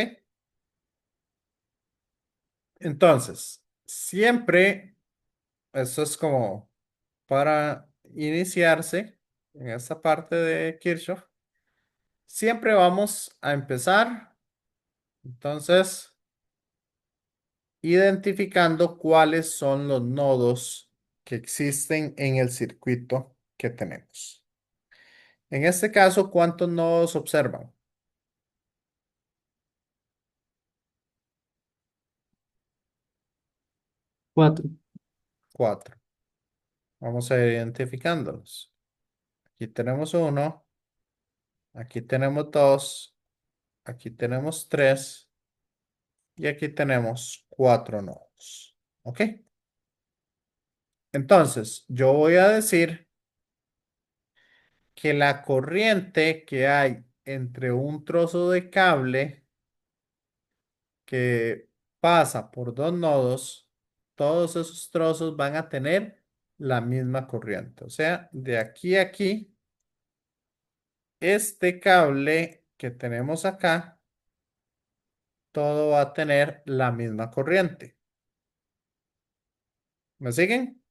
Entonces, siempre, eso es como para iniciarse en esta parte de Kirchhoff, siempre vamos a empezar, entonces, identificando cuáles son los nodos que existen en el circuito que tenemos. En este caso, ¿cuántos nodos observan? 4. 4. Vamos a ir identificándolos. Aquí tenemos uno, aquí tenemos dos, aquí tenemos tres y aquí tenemos 4 nodos. ¿Ok? Entonces, yo voy a decir que la corriente que hay entre un trozo de cable que pasa por dos nodos, todos esos trozos van a tener la misma corriente. O sea, de aquí a aquí, este cable que tenemos acá, todo va a tener la misma corriente. ¿Me siguen?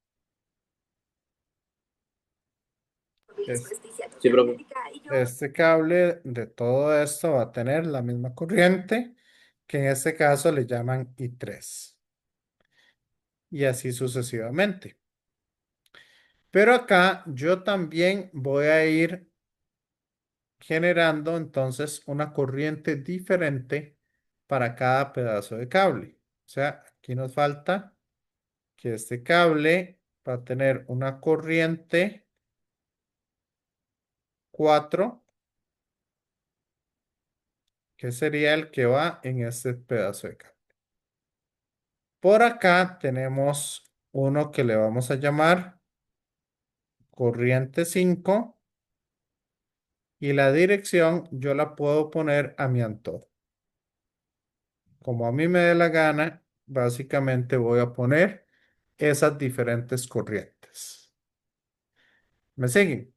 Es- Sí, profe. Este cable de todo esto va a tener la misma corriente, que en este caso le llaman I3. Y así sucesivamente. Pero acá yo también voy a ir generando entonces una corriente diferente para cada pedazo de cable. O sea, aquí nos falta que este cable va a tener una corriente 4, que sería el que va en este pedazo de cable. Por acá tenemos uno que le vamos a llamar corriente 5 y la dirección yo la puedo poner a mi antojo. Como a mí me dé la gana, básicamente voy a poner esas diferentes corrientes. ¿Me siguen?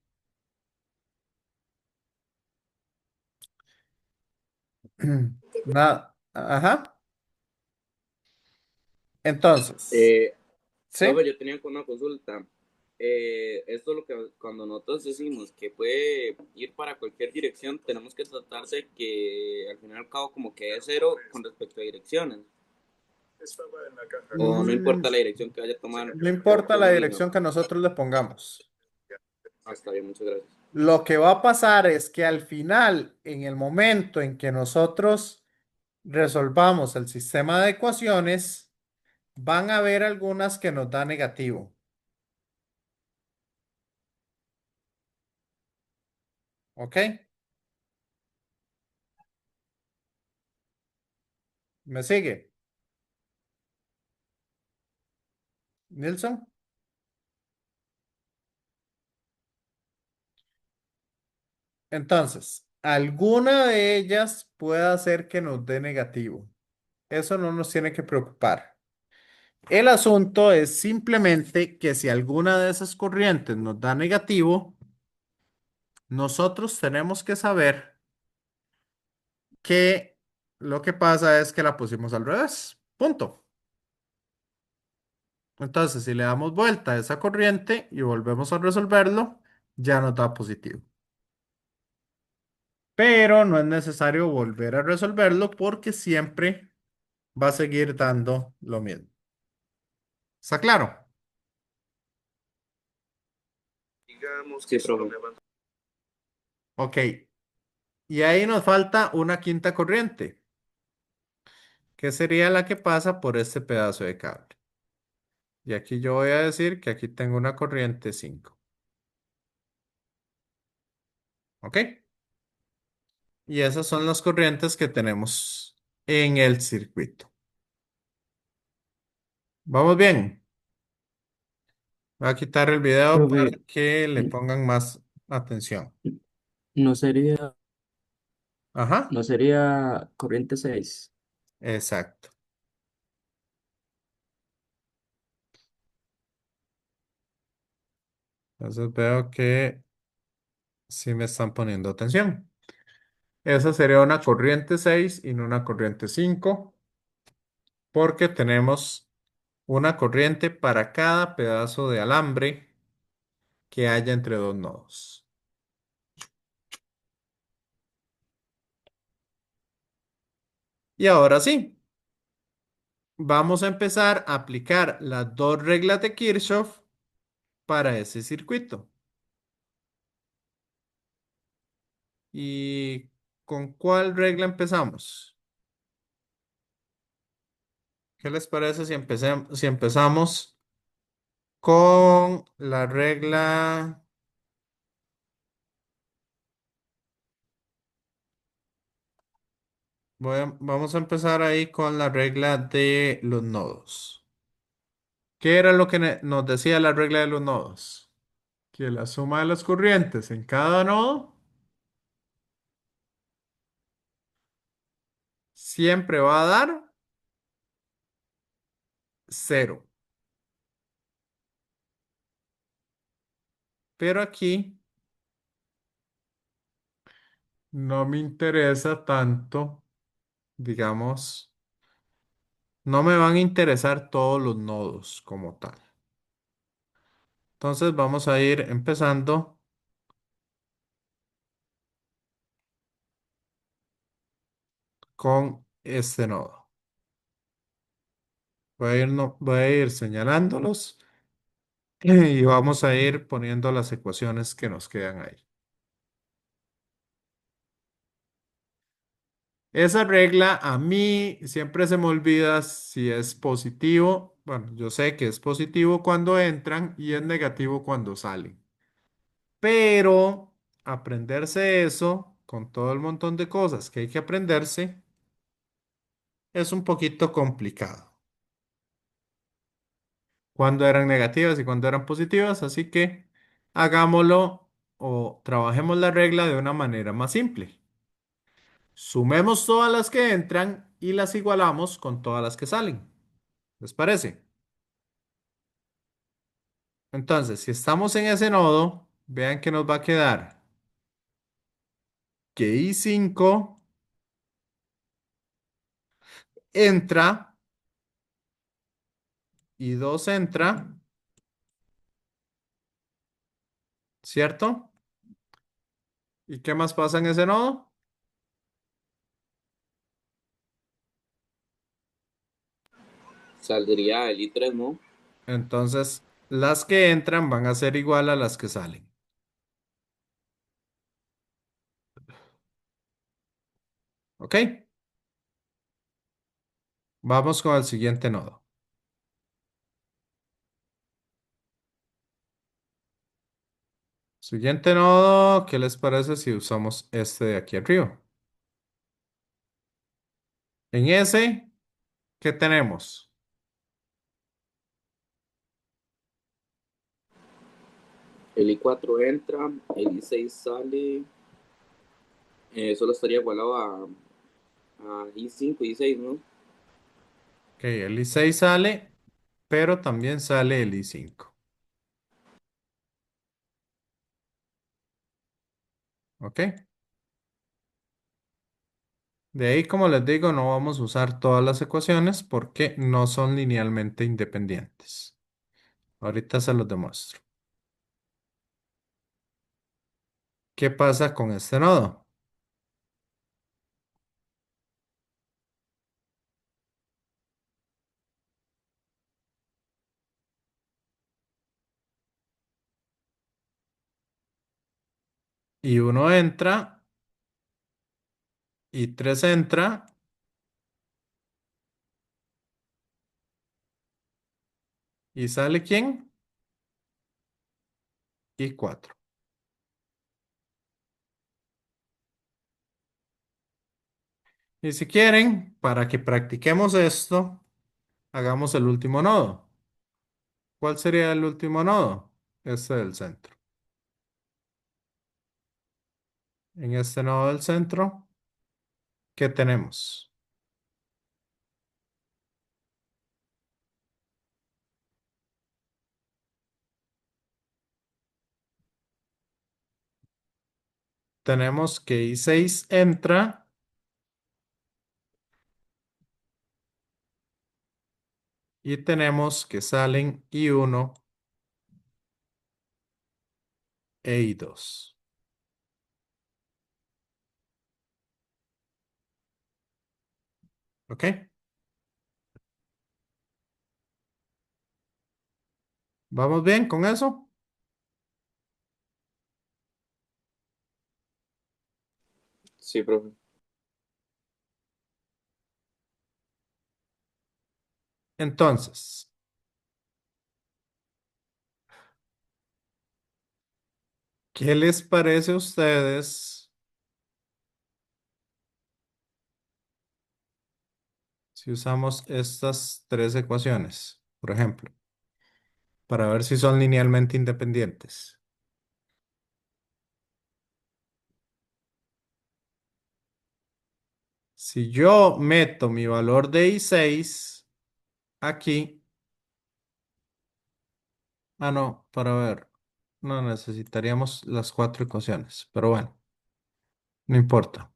Nada. Ajá. Entonces, Eh, ¿sí? Profe, yo tenía una consulta. Esto es lo que cuando nosotros decimos que puede ir para cualquier dirección, tenemos que tratar de que al fin y al cabo como que es cero con respecto a direcciones. O no Mm, importa la dirección que vaya a tomar, no importa es la lo mismo. dirección que nosotros le pongamos. Está bien, muchas gracias. Lo que va a pasar es que al final, en el momento en que nosotros resolvamos el sistema de ecuaciones, van a haber algunas que nos da negativo. ¿Ok? ¿Me sigue, Nilsson? Entonces, alguna de ellas puede hacer que nos dé negativo. Eso no nos tiene que preocupar. El asunto es simplemente que si alguna de esas corrientes nos da negativo, nosotros tenemos que saber que lo que pasa es que la pusimos al revés. Punto. Entonces, si le damos vuelta a esa corriente y volvemos a resolverlo, ya nos da positivo. Pero no es necesario volver a resolverlo porque siempre va a seguir dando lo mismo. ¿Está claro? Sí, profe. Ok. Y ahí nos falta una quinta corriente, que sería la que pasa por este pedazo de cable. Y aquí yo voy a decir que aquí tengo una corriente 5. ¿Ok? Y esas son las corrientes que tenemos en el circuito. Vamos bien. Voy a quitar el video para Profe, que le pongan más atención. no sería, Ajá, no sería corriente 6. exacto. Entonces veo que sí me están poniendo atención. Esa sería una corriente 6 y no una corriente 5, porque tenemos una corriente para cada pedazo de alambre que haya entre dos nodos. Y ahora sí, vamos a empezar a aplicar las dos reglas de Kirchhoff para ese circuito. ¿Y con cuál regla empezamos? ¿Qué les parece si empezamos con la regla? Vamos a empezar ahí con la regla de los nodos. ¿Qué era lo que nos decía la regla de los nodos? Que la suma de las corrientes en cada nodo siempre va a dar cero. Pero aquí no me interesa tanto, digamos, no me van a interesar todos los nodos como tal. Entonces vamos a ir empezando con este nodo. Voy a ir señalándolos y vamos a ir poniendo las ecuaciones que nos quedan ahí. Esa regla a mí siempre se me olvida si es positivo. Bueno, yo sé que es positivo cuando entran y es negativo cuando salen. Pero aprenderse eso con todo el montón de cosas que hay que aprenderse es un poquito complicado. Cuando eran negativas y cuando eran positivas, así que hagámoslo o trabajemos la regla de una manera más simple. Sumemos todas las que entran y las igualamos con todas las que salen. ¿Les parece? Entonces, si estamos en ese nodo, vean que nos va a quedar que I5 entra, I2 entra, ¿cierto? ¿Y qué más pasa en ese nodo? Saldría el I3, ¿no? Entonces, las que entran van a ser igual a las que salen. ¿Ok? Vamos con el siguiente nodo. Siguiente nodo, ¿qué les parece si usamos este de aquí arriba? En ese, ¿qué tenemos? El I4 entra, el I6 sale, solo estaría igualado a I5 y I6, ¿no? Ok, el I6 sale, pero también sale el I5. ¿Ok? De ahí, como les digo, no vamos a usar todas las ecuaciones porque no son linealmente independientes. Ahorita se los demuestro. ¿Qué pasa con este nodo? Y uno entra, y 3 entra, y sale ¿quién? Y 4. Y si quieren, para que practiquemos esto, Hagamos el último nodo. ¿Cuál sería el último nodo? Este del centro. En este nodo del centro, ¿qué tenemos? Tenemos que I6 entra y tenemos que salen I1 e I2. ¿Ok? ¿Vamos bien con eso? Sí, profe. Entonces, ¿qué les parece a ustedes si usamos estas tres ecuaciones, por ejemplo, para ver si son linealmente independientes? Si yo meto mi valor de I6 aquí, no, para ver, no necesitaríamos las cuatro ecuaciones, pero bueno, no importa.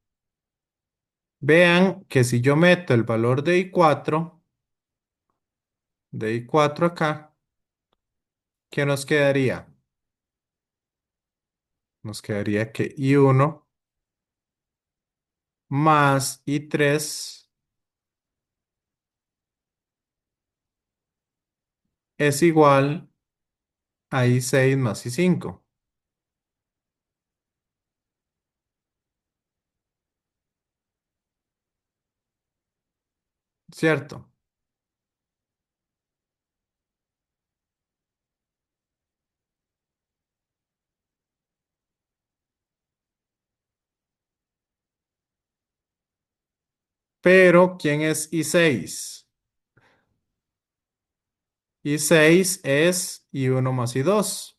Vean que si yo meto el valor de I4 acá, ¿qué nos quedaría? Nos quedaría que I1 más I3 es igual a I6 más I5, ¿cierto? Pero, ¿quién es I6? I6 es I1 más I2.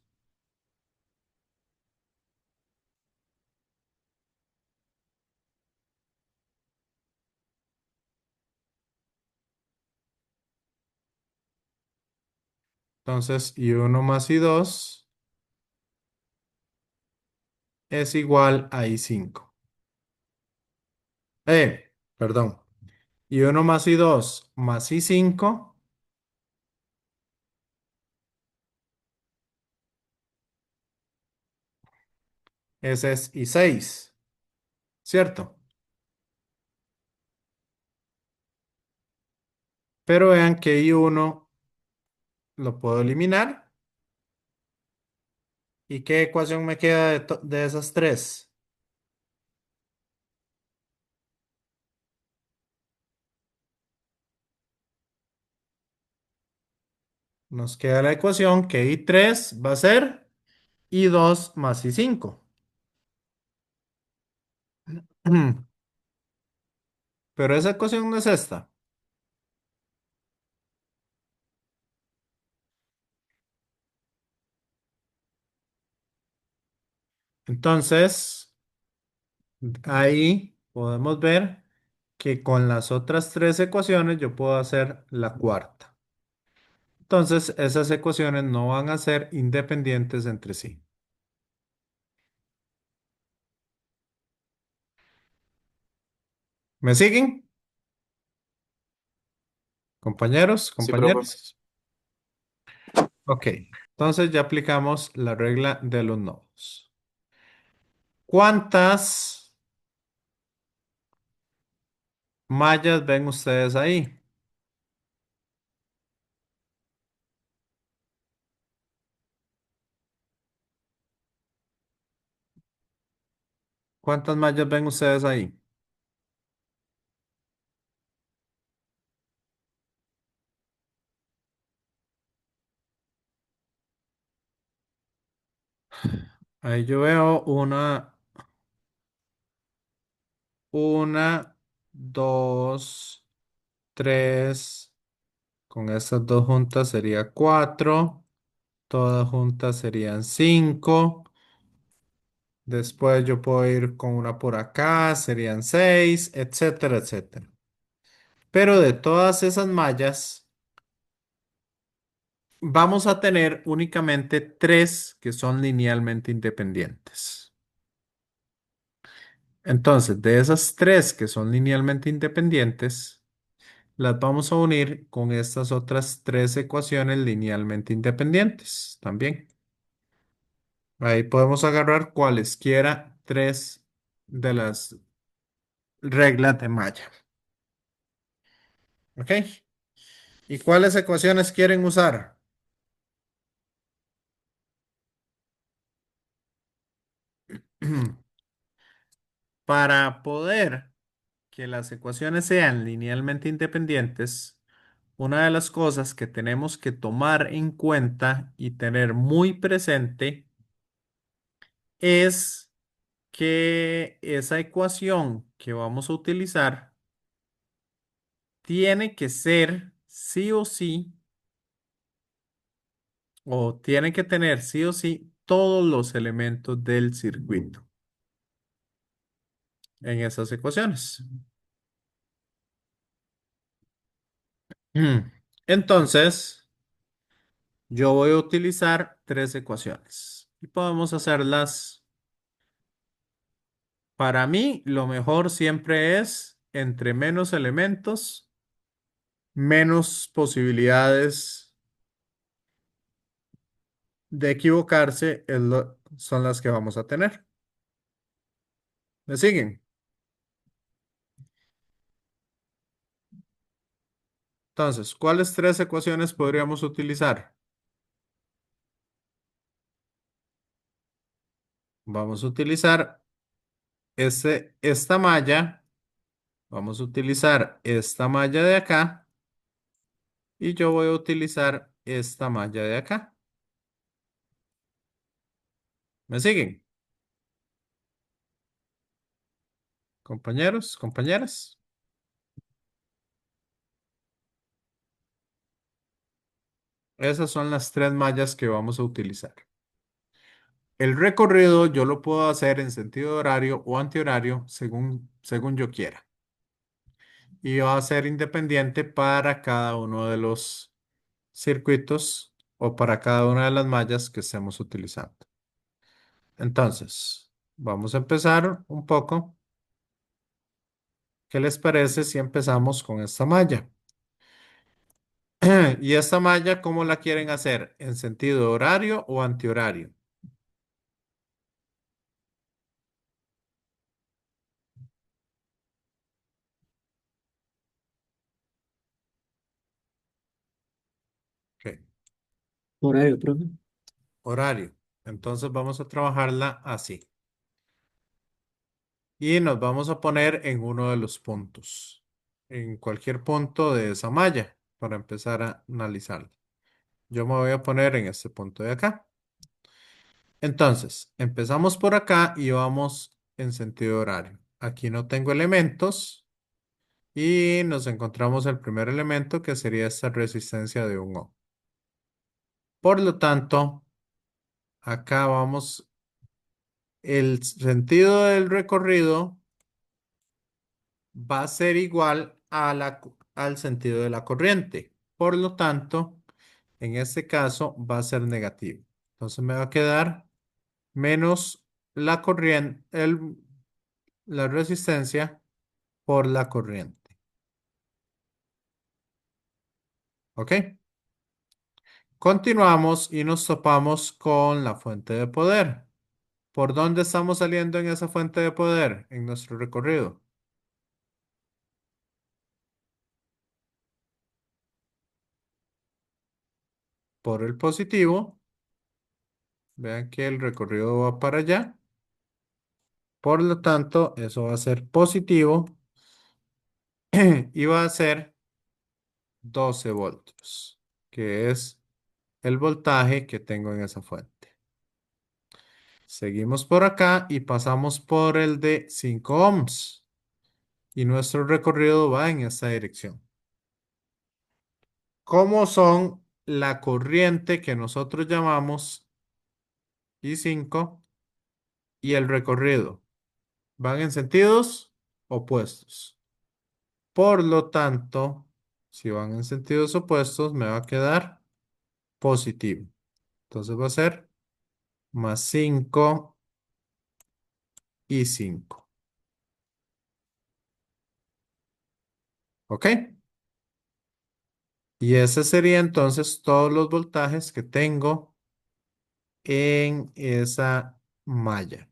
Entonces, I1 más I2 es igual a I5. Perdón. I1 más I2 más I5, ese es I6, ¿cierto? Pero vean que I1 lo puedo eliminar. ¿Y qué ecuación me queda de esas tres? Nos queda la ecuación que I3 va a ser I2 más I5. Pero esa ecuación no es esta. Entonces, ahí podemos ver que con las otras tres ecuaciones yo puedo hacer la cuarta. Entonces, esas ecuaciones no van a ser independientes entre sí. ¿Me siguen, compañeros, Sí, profe. compañeras? Ok, entonces ya aplicamos la regla de los nodos. ¿Cuántas mallas ven ustedes ahí? ¿Cuántas mallas ven ustedes ahí? Ahí yo veo una, dos, tres, Con estas dos juntas sería 4. Todas juntas serían 5. Después yo puedo ir con una por acá, serían 6, etcétera, etcétera. Pero de todas esas mallas, vamos a tener únicamente 3 que son linealmente independientes. Entonces, de esas 3 que son linealmente independientes, las vamos a unir con estas otras 3 ecuaciones linealmente independientes también. Ahí podemos agarrar cualesquiera 3 de las reglas de malla. ¿Ok? ¿Y cuáles ecuaciones quieren usar? Para poder que las ecuaciones sean linealmente independientes, una de las cosas que tenemos que tomar en cuenta y tener muy presente es que esa ecuación que vamos a utilizar tiene que ser sí o sí, o tiene que tener sí o sí todos los elementos del circuito en esas ecuaciones. Mm. Entonces, yo voy a utilizar 3 ecuaciones y podemos hacerlas. Para mí, lo mejor siempre es entre menos elementos, menos posibilidades de equivocarse son las que vamos a tener. ¿Me siguen? Entonces, ¿cuáles 3 ecuaciones podríamos utilizar? Vamos a utilizar esta malla, vamos a utilizar esta malla de acá y yo voy a utilizar esta malla de acá. ¿Me siguen? Compañeros, compañeras. Esas son las 3 mallas que vamos a utilizar. El recorrido yo lo puedo hacer en sentido horario o antihorario según yo quiera. Y va a ser independiente para cada uno de los circuitos o para cada una de las mallas que estemos utilizando. Entonces, vamos a empezar un poco. ¿Qué les parece si empezamos con esta malla? ¿Y esta malla cómo la quieren hacer? ¿En sentido horario o antihorario? Ok, Horario, profe. horario. Entonces vamos a trabajarla así. Y nos vamos a poner en uno de los puntos, en cualquier punto de esa malla, para empezar a analizarla. Yo me voy a poner en este punto de acá. Entonces, empezamos por acá y vamos en sentido horario. Aquí no tengo elementos y nos encontramos el primer elemento que sería esta resistencia de un ohm. Por lo tanto, acá vamos, el sentido del recorrido va a ser igual al sentido de la corriente. Por lo tanto, en este caso va a ser negativo. Entonces me va a quedar menos la corriente, la resistencia por la corriente. ¿Ok? Continuamos y nos topamos con la fuente de poder. ¿Por dónde estamos saliendo en esa fuente de poder en nuestro recorrido? Por el positivo. Vean que el recorrido va para allá. Por lo tanto, eso va a ser positivo y va a ser 12 voltios, que es el voltaje que tengo en esa fuente. Seguimos por acá y pasamos por el de 5 ohms y nuestro recorrido va en esta dirección. ¿Cómo son la corriente que nosotros llamamos I5 y el recorrido? Van en sentidos opuestos. Por lo tanto, si van en sentidos opuestos, me va a quedar positivo. Entonces va a ser más 5 y 5. ¿Ok? Y ese sería entonces todos los voltajes que tengo en esa malla.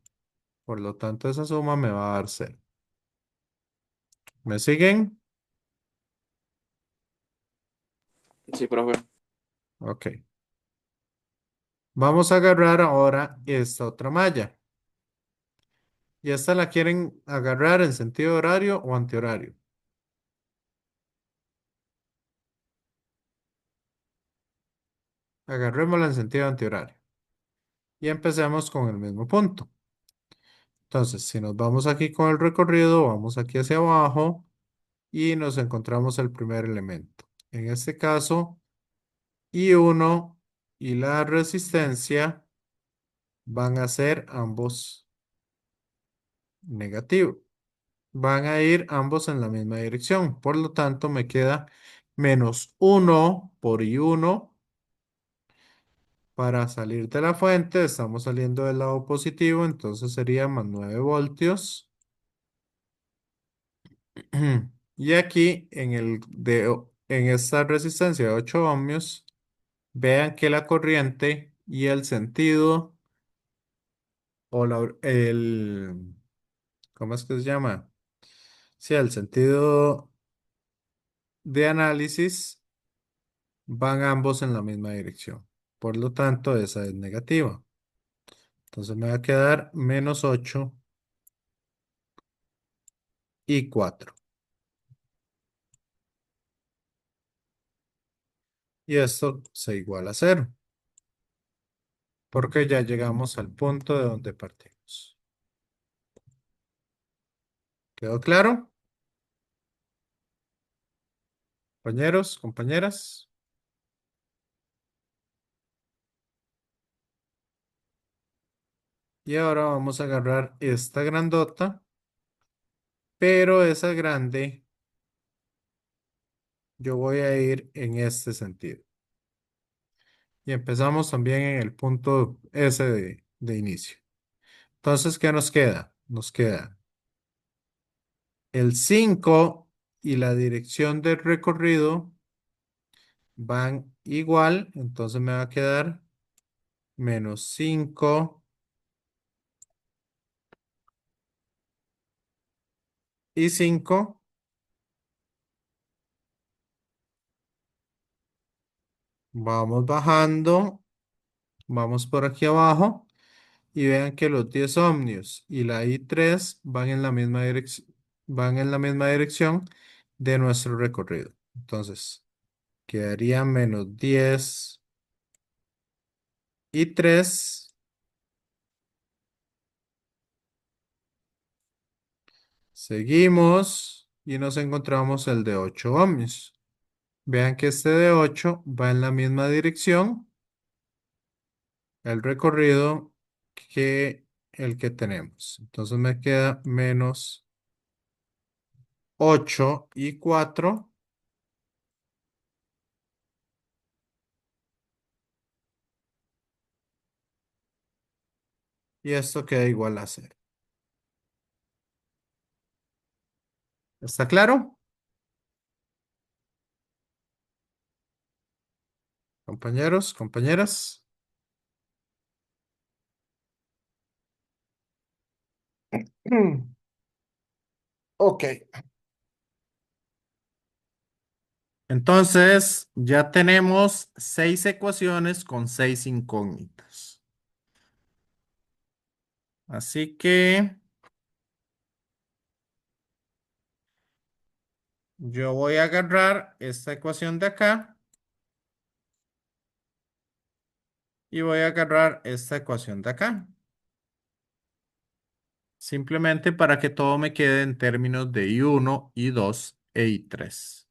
Por lo tanto, esa suma me va a dar cero. ¿Me siguen? Sí, profe. Ok. Vamos a agarrar ahora esta otra malla. ¿Y esta la quieren agarrar en sentido horario o antihorario? Agarrémosla en sentido antihorario. Y empecemos con el mismo punto. Entonces, si nos vamos aquí con el recorrido, vamos aquí hacia abajo y nos encontramos el primer elemento. En este caso, I1 y la resistencia van a ser ambos negativos. Van a ir ambos en la misma dirección. Por lo tanto, me queda menos 1 por I1 para salir de la fuente. Estamos saliendo del lado positivo, entonces sería más 9 voltios. Y aquí en esta resistencia de 8 ohmios, vean que la corriente y el sentido o ¿cómo es que se llama? Sí, el sentido de análisis van ambos en la misma dirección. Por lo tanto, esa es negativa. Entonces me va a quedar menos 8 y 4. Y esto se iguala a cero, porque ya llegamos al punto de donde partimos. ¿Quedó claro? Compañeros, compañeras. Y ahora vamos a agarrar esta grandota, pero esa grande yo voy a ir en este sentido. Y empezamos también en el punto S de inicio. Entonces, ¿qué nos queda? Nos queda el 5 y la dirección del recorrido van igual, entonces me va a quedar menos 5 y 5. Vamos bajando, vamos por aquí abajo y vean que los 10 ohmios y la I3 van en la misma dirección de nuestro recorrido. Entonces, quedaría menos 10 y 3. Seguimos y nos encontramos el de 8 ohmios. Vean que este de 8 va en la misma dirección, el recorrido que el que tenemos. Entonces me queda menos 8 y 4 y esto queda igual a cero. ¿Está claro? Compañeros, compañeras. Ok. Entonces ya tenemos 6 ecuaciones con 6 incógnitas. Así que yo voy a agarrar esta ecuación de acá y voy a agarrar esta ecuación de acá. Simplemente para que todo me quede en términos de I1, I2 e I3.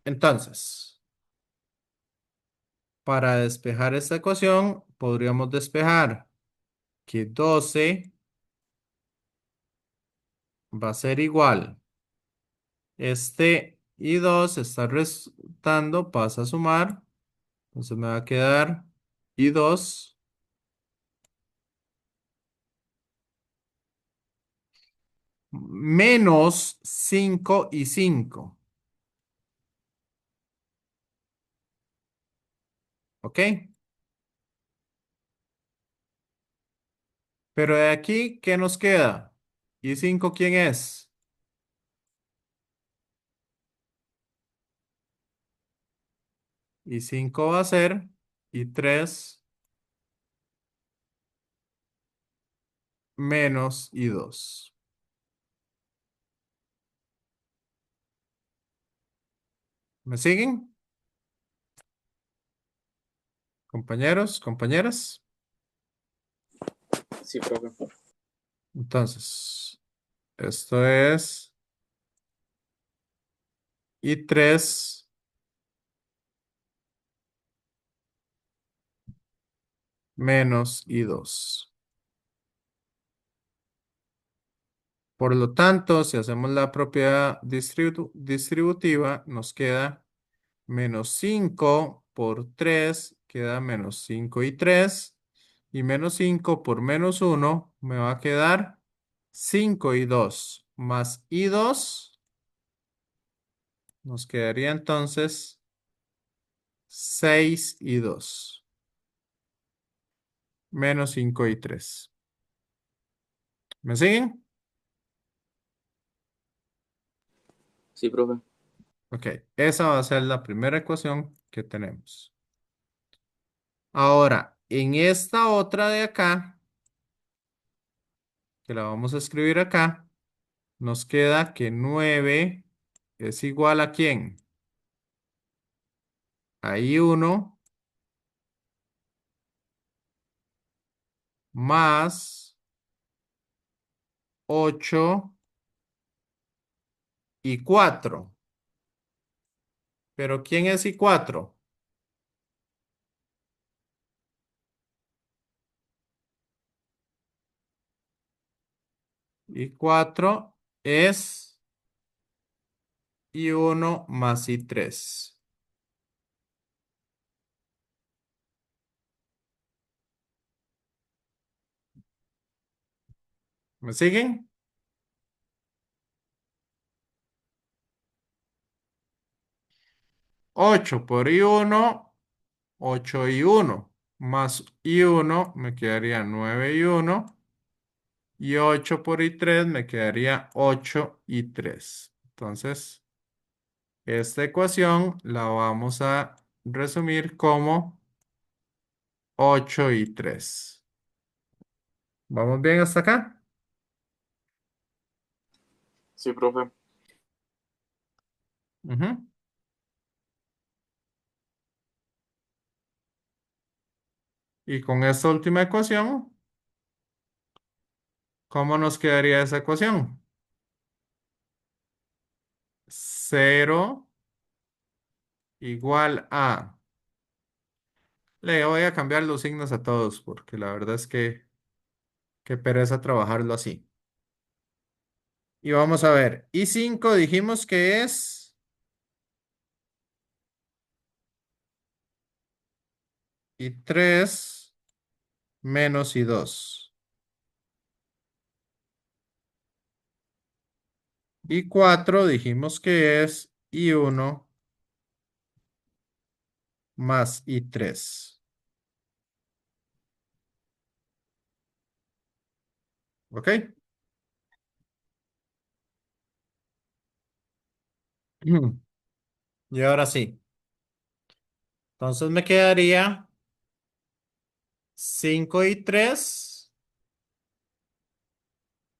Entonces, para despejar esta ecuación, podríamos despejar que 12 va a ser igual. Este y 2 está restando, pasa a sumar. Entonces me va a quedar y 2 menos 5 y 5. ¿Ok? Pero de aquí, ¿qué nos queda? ¿Y 5 quién es? Y 5 va a ser y 3 menos y 2. ¿Me siguen? Compañeros, compañeras. Sí, profe. Entonces, esto es y 3 menos y 2. Por lo tanto, si hacemos la propiedad distributiva, nos queda menos 5 por 3 queda menos 5 y 3. Y menos 5 por menos 1 me va a quedar 5 y 2. Más y 2 nos quedaría entonces 6 y 2. Menos 5 y 3. ¿Me siguen? Sí, profe. Ok, esa va a ser la primera ecuación que tenemos. Ahora, en esta otra de acá, que la vamos a escribir acá, nos queda que 9 es igual a ¿quién? Ahí 1 más 8 y 4. Pero ¿quién es y 4? Y 4 es y 1 más y 3. ¿Me siguen? 8 por y 1, 8 y 1. Más y 1 me quedaría 9 y 1. Y 8 por y 3 me quedaría 8 y 3. Entonces, esta ecuación la vamos a resumir como 8 y 3. ¿Vamos bien hasta acá? Sí, profe. Ujú. Y con esta última ecuación, ¿cómo nos quedaría esa ecuación? 0 igual a... Le voy a cambiar los signos a todos porque la verdad es que qué pereza trabajarlo así. Y vamos a ver. Y 5 dijimos que es... Y 3 menos y 2. Y 4 dijimos que es y 1 más y 3. ¿Ok? Y ahora sí. Entonces me quedaría 5 y 3.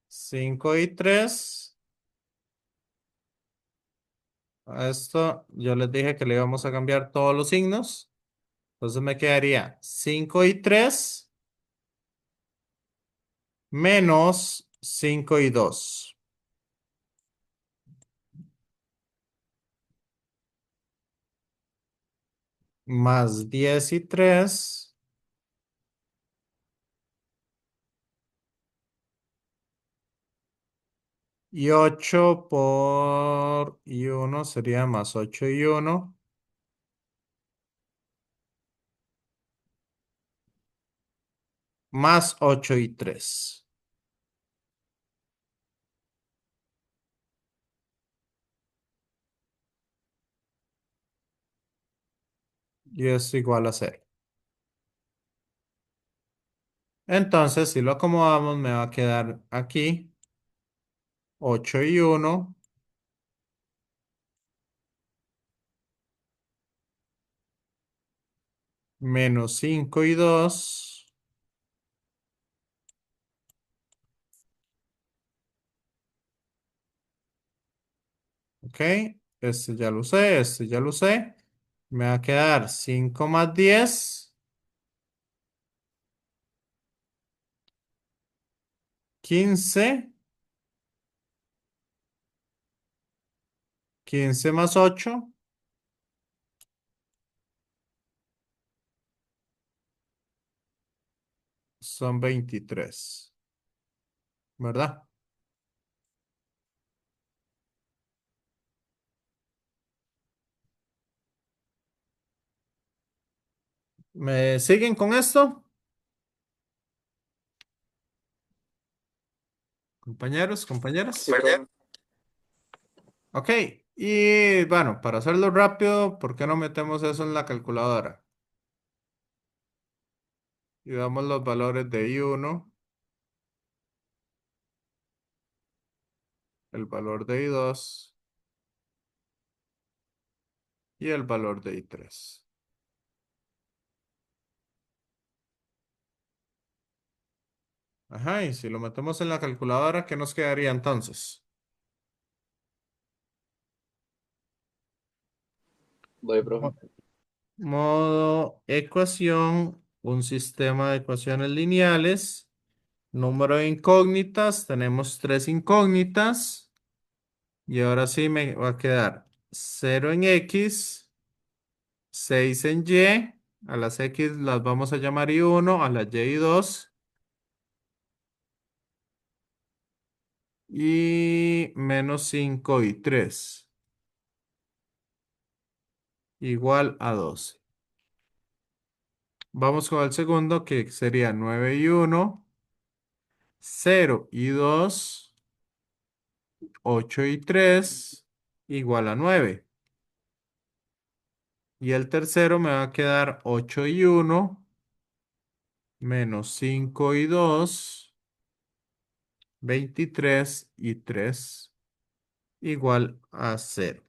5 y 3. A esto yo les dije que le íbamos a cambiar todos los signos. Entonces me quedaría 5 y 3 menos 5 y 2. más 10 y 3. Y 8 por y 1 sería más 8 y 1. Más 8 y 3. Y es igual a 0. Entonces, si lo acomodamos, me va a quedar aquí 8 y 1 menos 5 y 2. Ok, este ya lo usé, este ya lo usé. Me va a quedar 5 más 10, 15. 15 más 8 son 23, ¿verdad? ¿Me siguen con esto? Compañeros, compañeras. Sí, profe. Ok, y bueno, para hacerlo rápido, ¿por qué no metemos eso en la calculadora? Y damos los valores de I1, el valor de I2 y el valor de I3. Ajá, y si lo metemos en la calculadora, ¿qué nos quedaría entonces? Voy, profe. Modo ecuación, un sistema de ecuaciones lineales. Número de incógnitas, tenemos 3 incógnitas. Y ahora sí me va a quedar 0 en X, 6 en Y. A las X las vamos a llamar I1, a las Y I2. Y menos 5 y 3 igual a 12. Vamos con el segundo que sería 9 y 1, 0 y 2, 8 y 3 igual a 9. Y el tercero me va a quedar 8 y 1 menos 5 y 2, 23 y 3 igual a 0.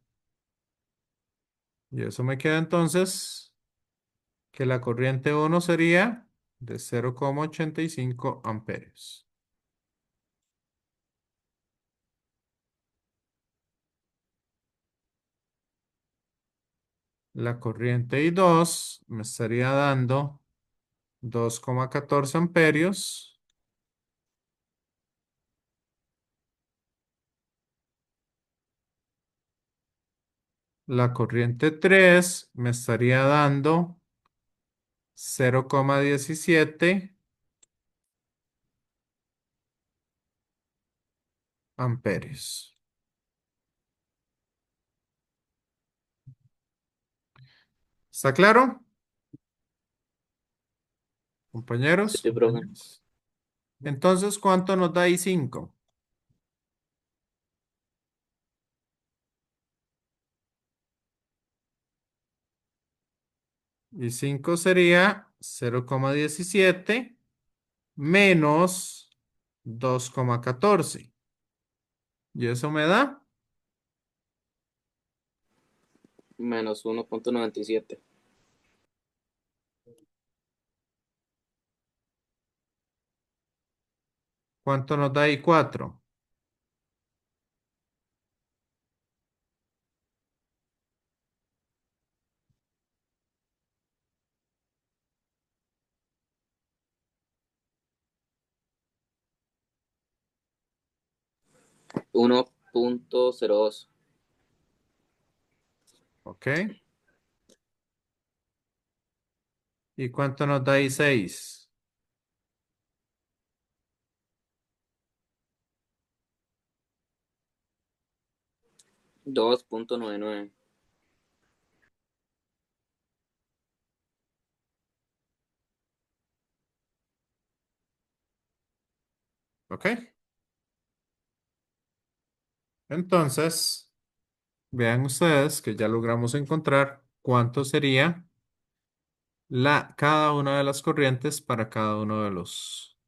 Y eso me queda entonces que la corriente 1 sería de 0,85 amperios. La corriente I2 me estaría dando 2,14 amperios. La corriente 3 me estaría dando 0,17 amperios. ¿Está claro? Compañeros, Sí, profe. compañeros. Entonces, ¿cuánto nos da I5? I5 sería 0,17 menos 2,14. ¿Y eso me da? Menos 1,97. ¿Cuánto nos da I4? 1,02. Ok. ¿Y cuánto nos da I6? 2.99. ¿Ok? Entonces, vean ustedes que ya logramos encontrar cuánto sería cada una de las corrientes para cada uno de los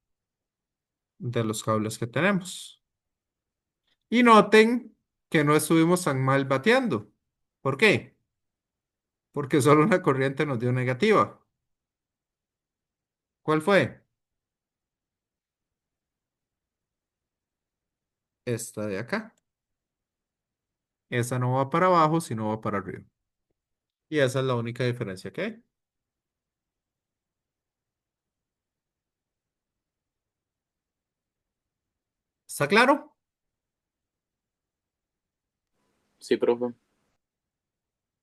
cables que tenemos. Y noten que no estuvimos tan mal bateando. ¿Por qué? Porque solo una corriente nos dio negativa. ¿Cuál fue? Esta de acá. Esa no va para abajo, sino va para arriba. Y esa es la única diferencia que hay. ¿Está claro? Sí, profe.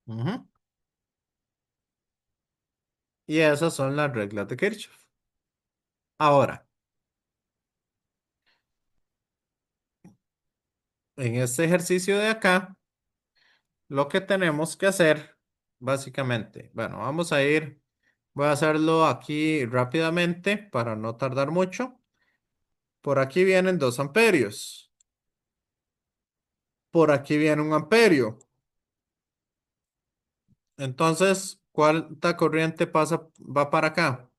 Ujú. Y esas son las reglas de Kirchhoff. Ahora, en este ejercicio de acá, lo que tenemos que hacer, básicamente, bueno, voy a hacerlo aquí rápidamente para no tardar mucho. Por aquí vienen 2 amperios. Por aquí viene 1 amperio. Entonces, ¿cuánta corriente va para acá?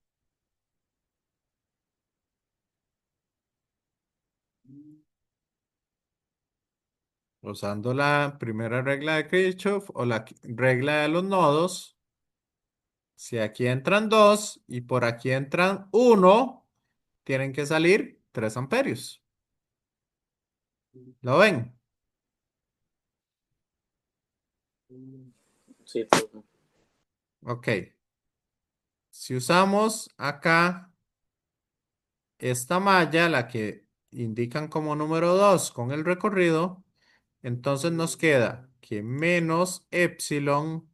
Usando la primera regla de Kirchhoff o la regla de los nodos. Si aquí entran 2 y por aquí entran 1, tienen que salir 3 amperios. ¿Lo ven? Sí, profe. Ok. Si usamos acá esta malla, la que indican como número 2 con el recorrido, entonces nos queda que menos epsilon,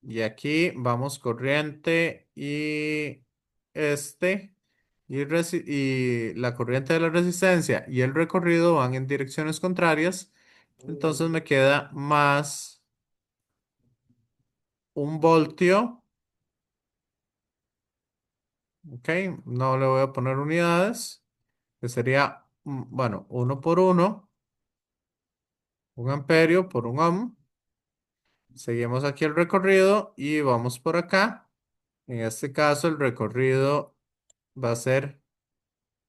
y aquí vamos corriente y este, y la corriente de la resistencia y el recorrido van en direcciones contrarias, entonces me queda más 1 voltio. Ok, no le voy a poner unidades, que sería, bueno, 1 por 1, 1 amperio por 1 ohm. Seguimos aquí el recorrido y vamos por acá. En este caso, el recorrido va a ser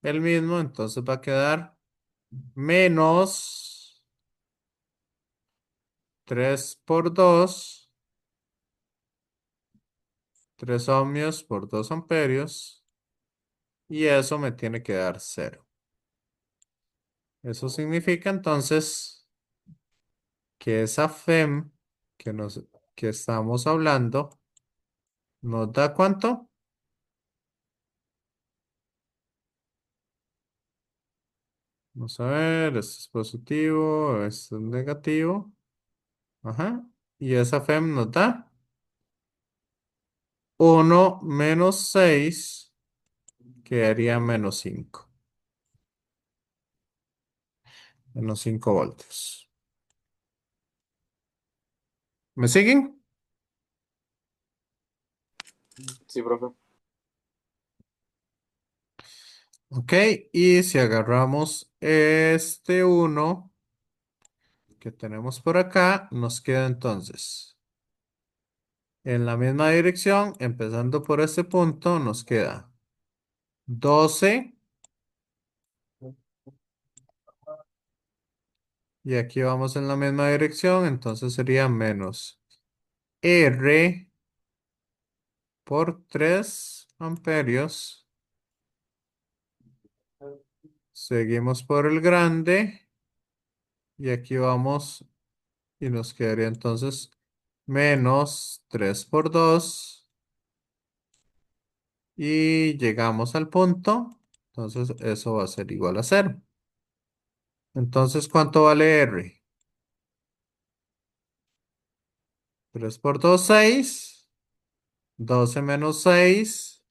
el mismo, entonces va a quedar menos 3 por 2, 3 ohmios por 2 amperios, y eso me tiene que dar 0. Eso significa entonces que esa FEM que, que estamos hablando nos da ¿cuánto? Vamos a ver, esto es positivo, esto es negativo. Ajá. Y esa FEM nos da 1 - 6, quedaría -5. -5 voltios. ¿Me siguen? Sí, profe. Ok, y si agarramos este 1 que tenemos por acá, nos queda entonces en la misma dirección, empezando por este punto, nos queda 12, y aquí vamos en la misma dirección, entonces sería menos R por 3 amperios. Seguimos por el grande y aquí vamos y nos quedaría entonces menos 3 por 2, y llegamos al punto. Entonces eso va a ser igual a 0. Entonces, ¿cuánto vale R? 3 por 2, 6. 12 menos 6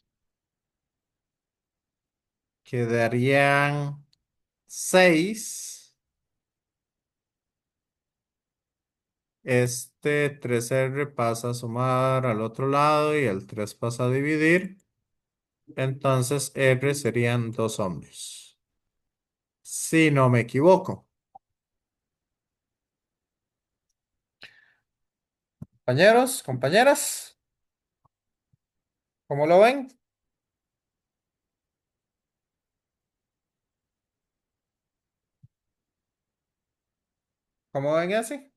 quedarían 6. Este 3R pasa a sumar al otro lado y el 3 pasa a dividir. Entonces R serían 2 ohmios. Si no me equivoco. Compañeros, compañeras, ¿cómo lo ven? ¿Cómo ven ese?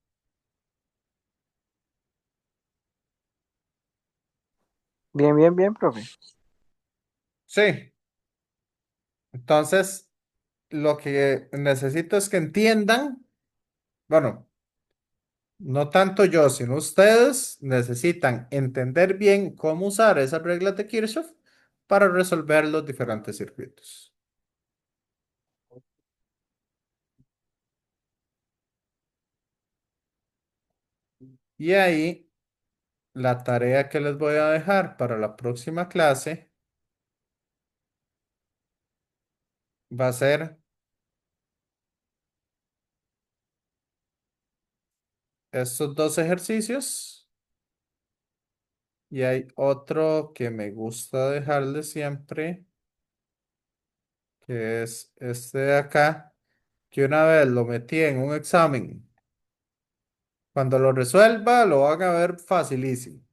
Bien, bien, bien, profe. Sí. Entonces, lo que necesito es que entiendan, bueno, no tanto yo, sino ustedes necesitan entender bien cómo usar esas reglas de Kirchhoff para resolver los diferentes circuitos. Y ahí, la tarea que les voy a dejar para la próxima clase va a ser estos dos ejercicios. Y hay otro que me gusta dejarles siempre, que es este de acá, que una vez lo metí en un examen. Cuando lo resuelva, lo van a ver facilísimo.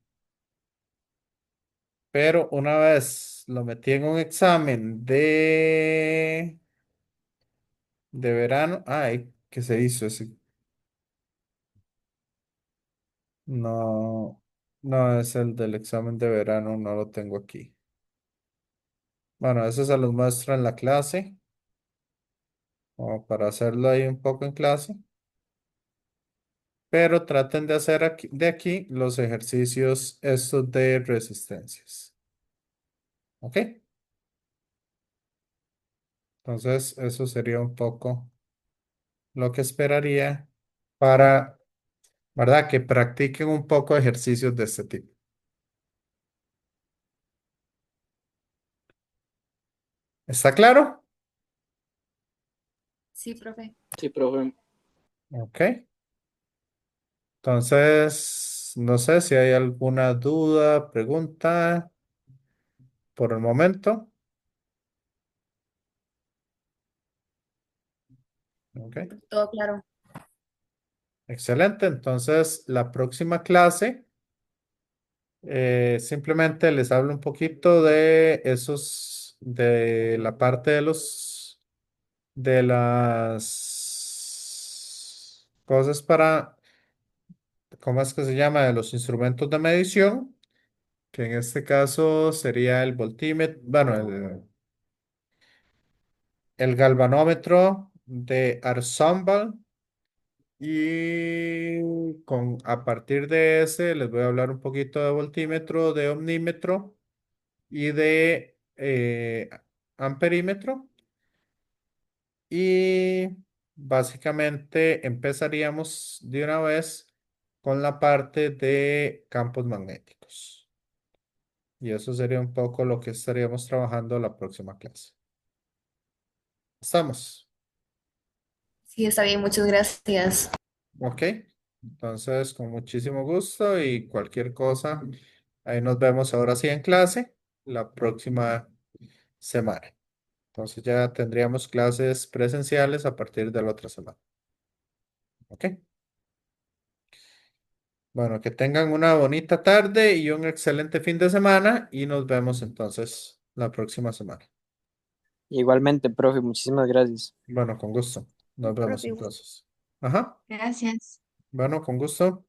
Pero una vez lo metí en un examen de verano. Ay, ¿qué se hizo ese? No, no es el del examen de verano, no lo tengo aquí. Bueno, eso se los muestro en la clase, como para hacerlo ahí un poco en clase. Pero traten de hacer de aquí los ejercicios estos de resistencias. ¿Ok? Entonces, eso sería un poco lo que esperaría para, ¿verdad? Que practiquen un poco ejercicios de este tipo. ¿Está claro? Sí, profe. Sí, profe. Ok. Entonces, no sé si hay alguna duda, pregunta por el momento. Ok. Todo claro. Excelente. Entonces, la próxima clase, simplemente les hablo un poquito de esos, de la parte de las cosas para, ¿cómo es que se llama? De los instrumentos de medición, que en este caso sería el voltímetro, bueno, el galvanómetro de Ensemble. Y a partir de ese les voy a hablar un poquito de voltímetro, de ohmímetro y de amperímetro. Y básicamente empezaríamos de una vez con la parte de campos magnéticos. Y eso sería un poco lo que estaríamos trabajando la próxima clase. ¿Estamos? Sí, está bien, muchas gracias. Ok. Entonces, con muchísimo gusto y cualquier cosa, ahí nos vemos ahora sí en clase la próxima semana. Entonces ya tendríamos clases presenciales a partir de la otra semana. Ok. Bueno, que tengan una bonita tarde y un excelente fin de semana y nos vemos entonces la próxima semana. Igualmente, profe, muchísimas gracias. Bueno, con gusto. Nos vemos Profe, entonces. Ajá. gracias. Bueno, con gusto.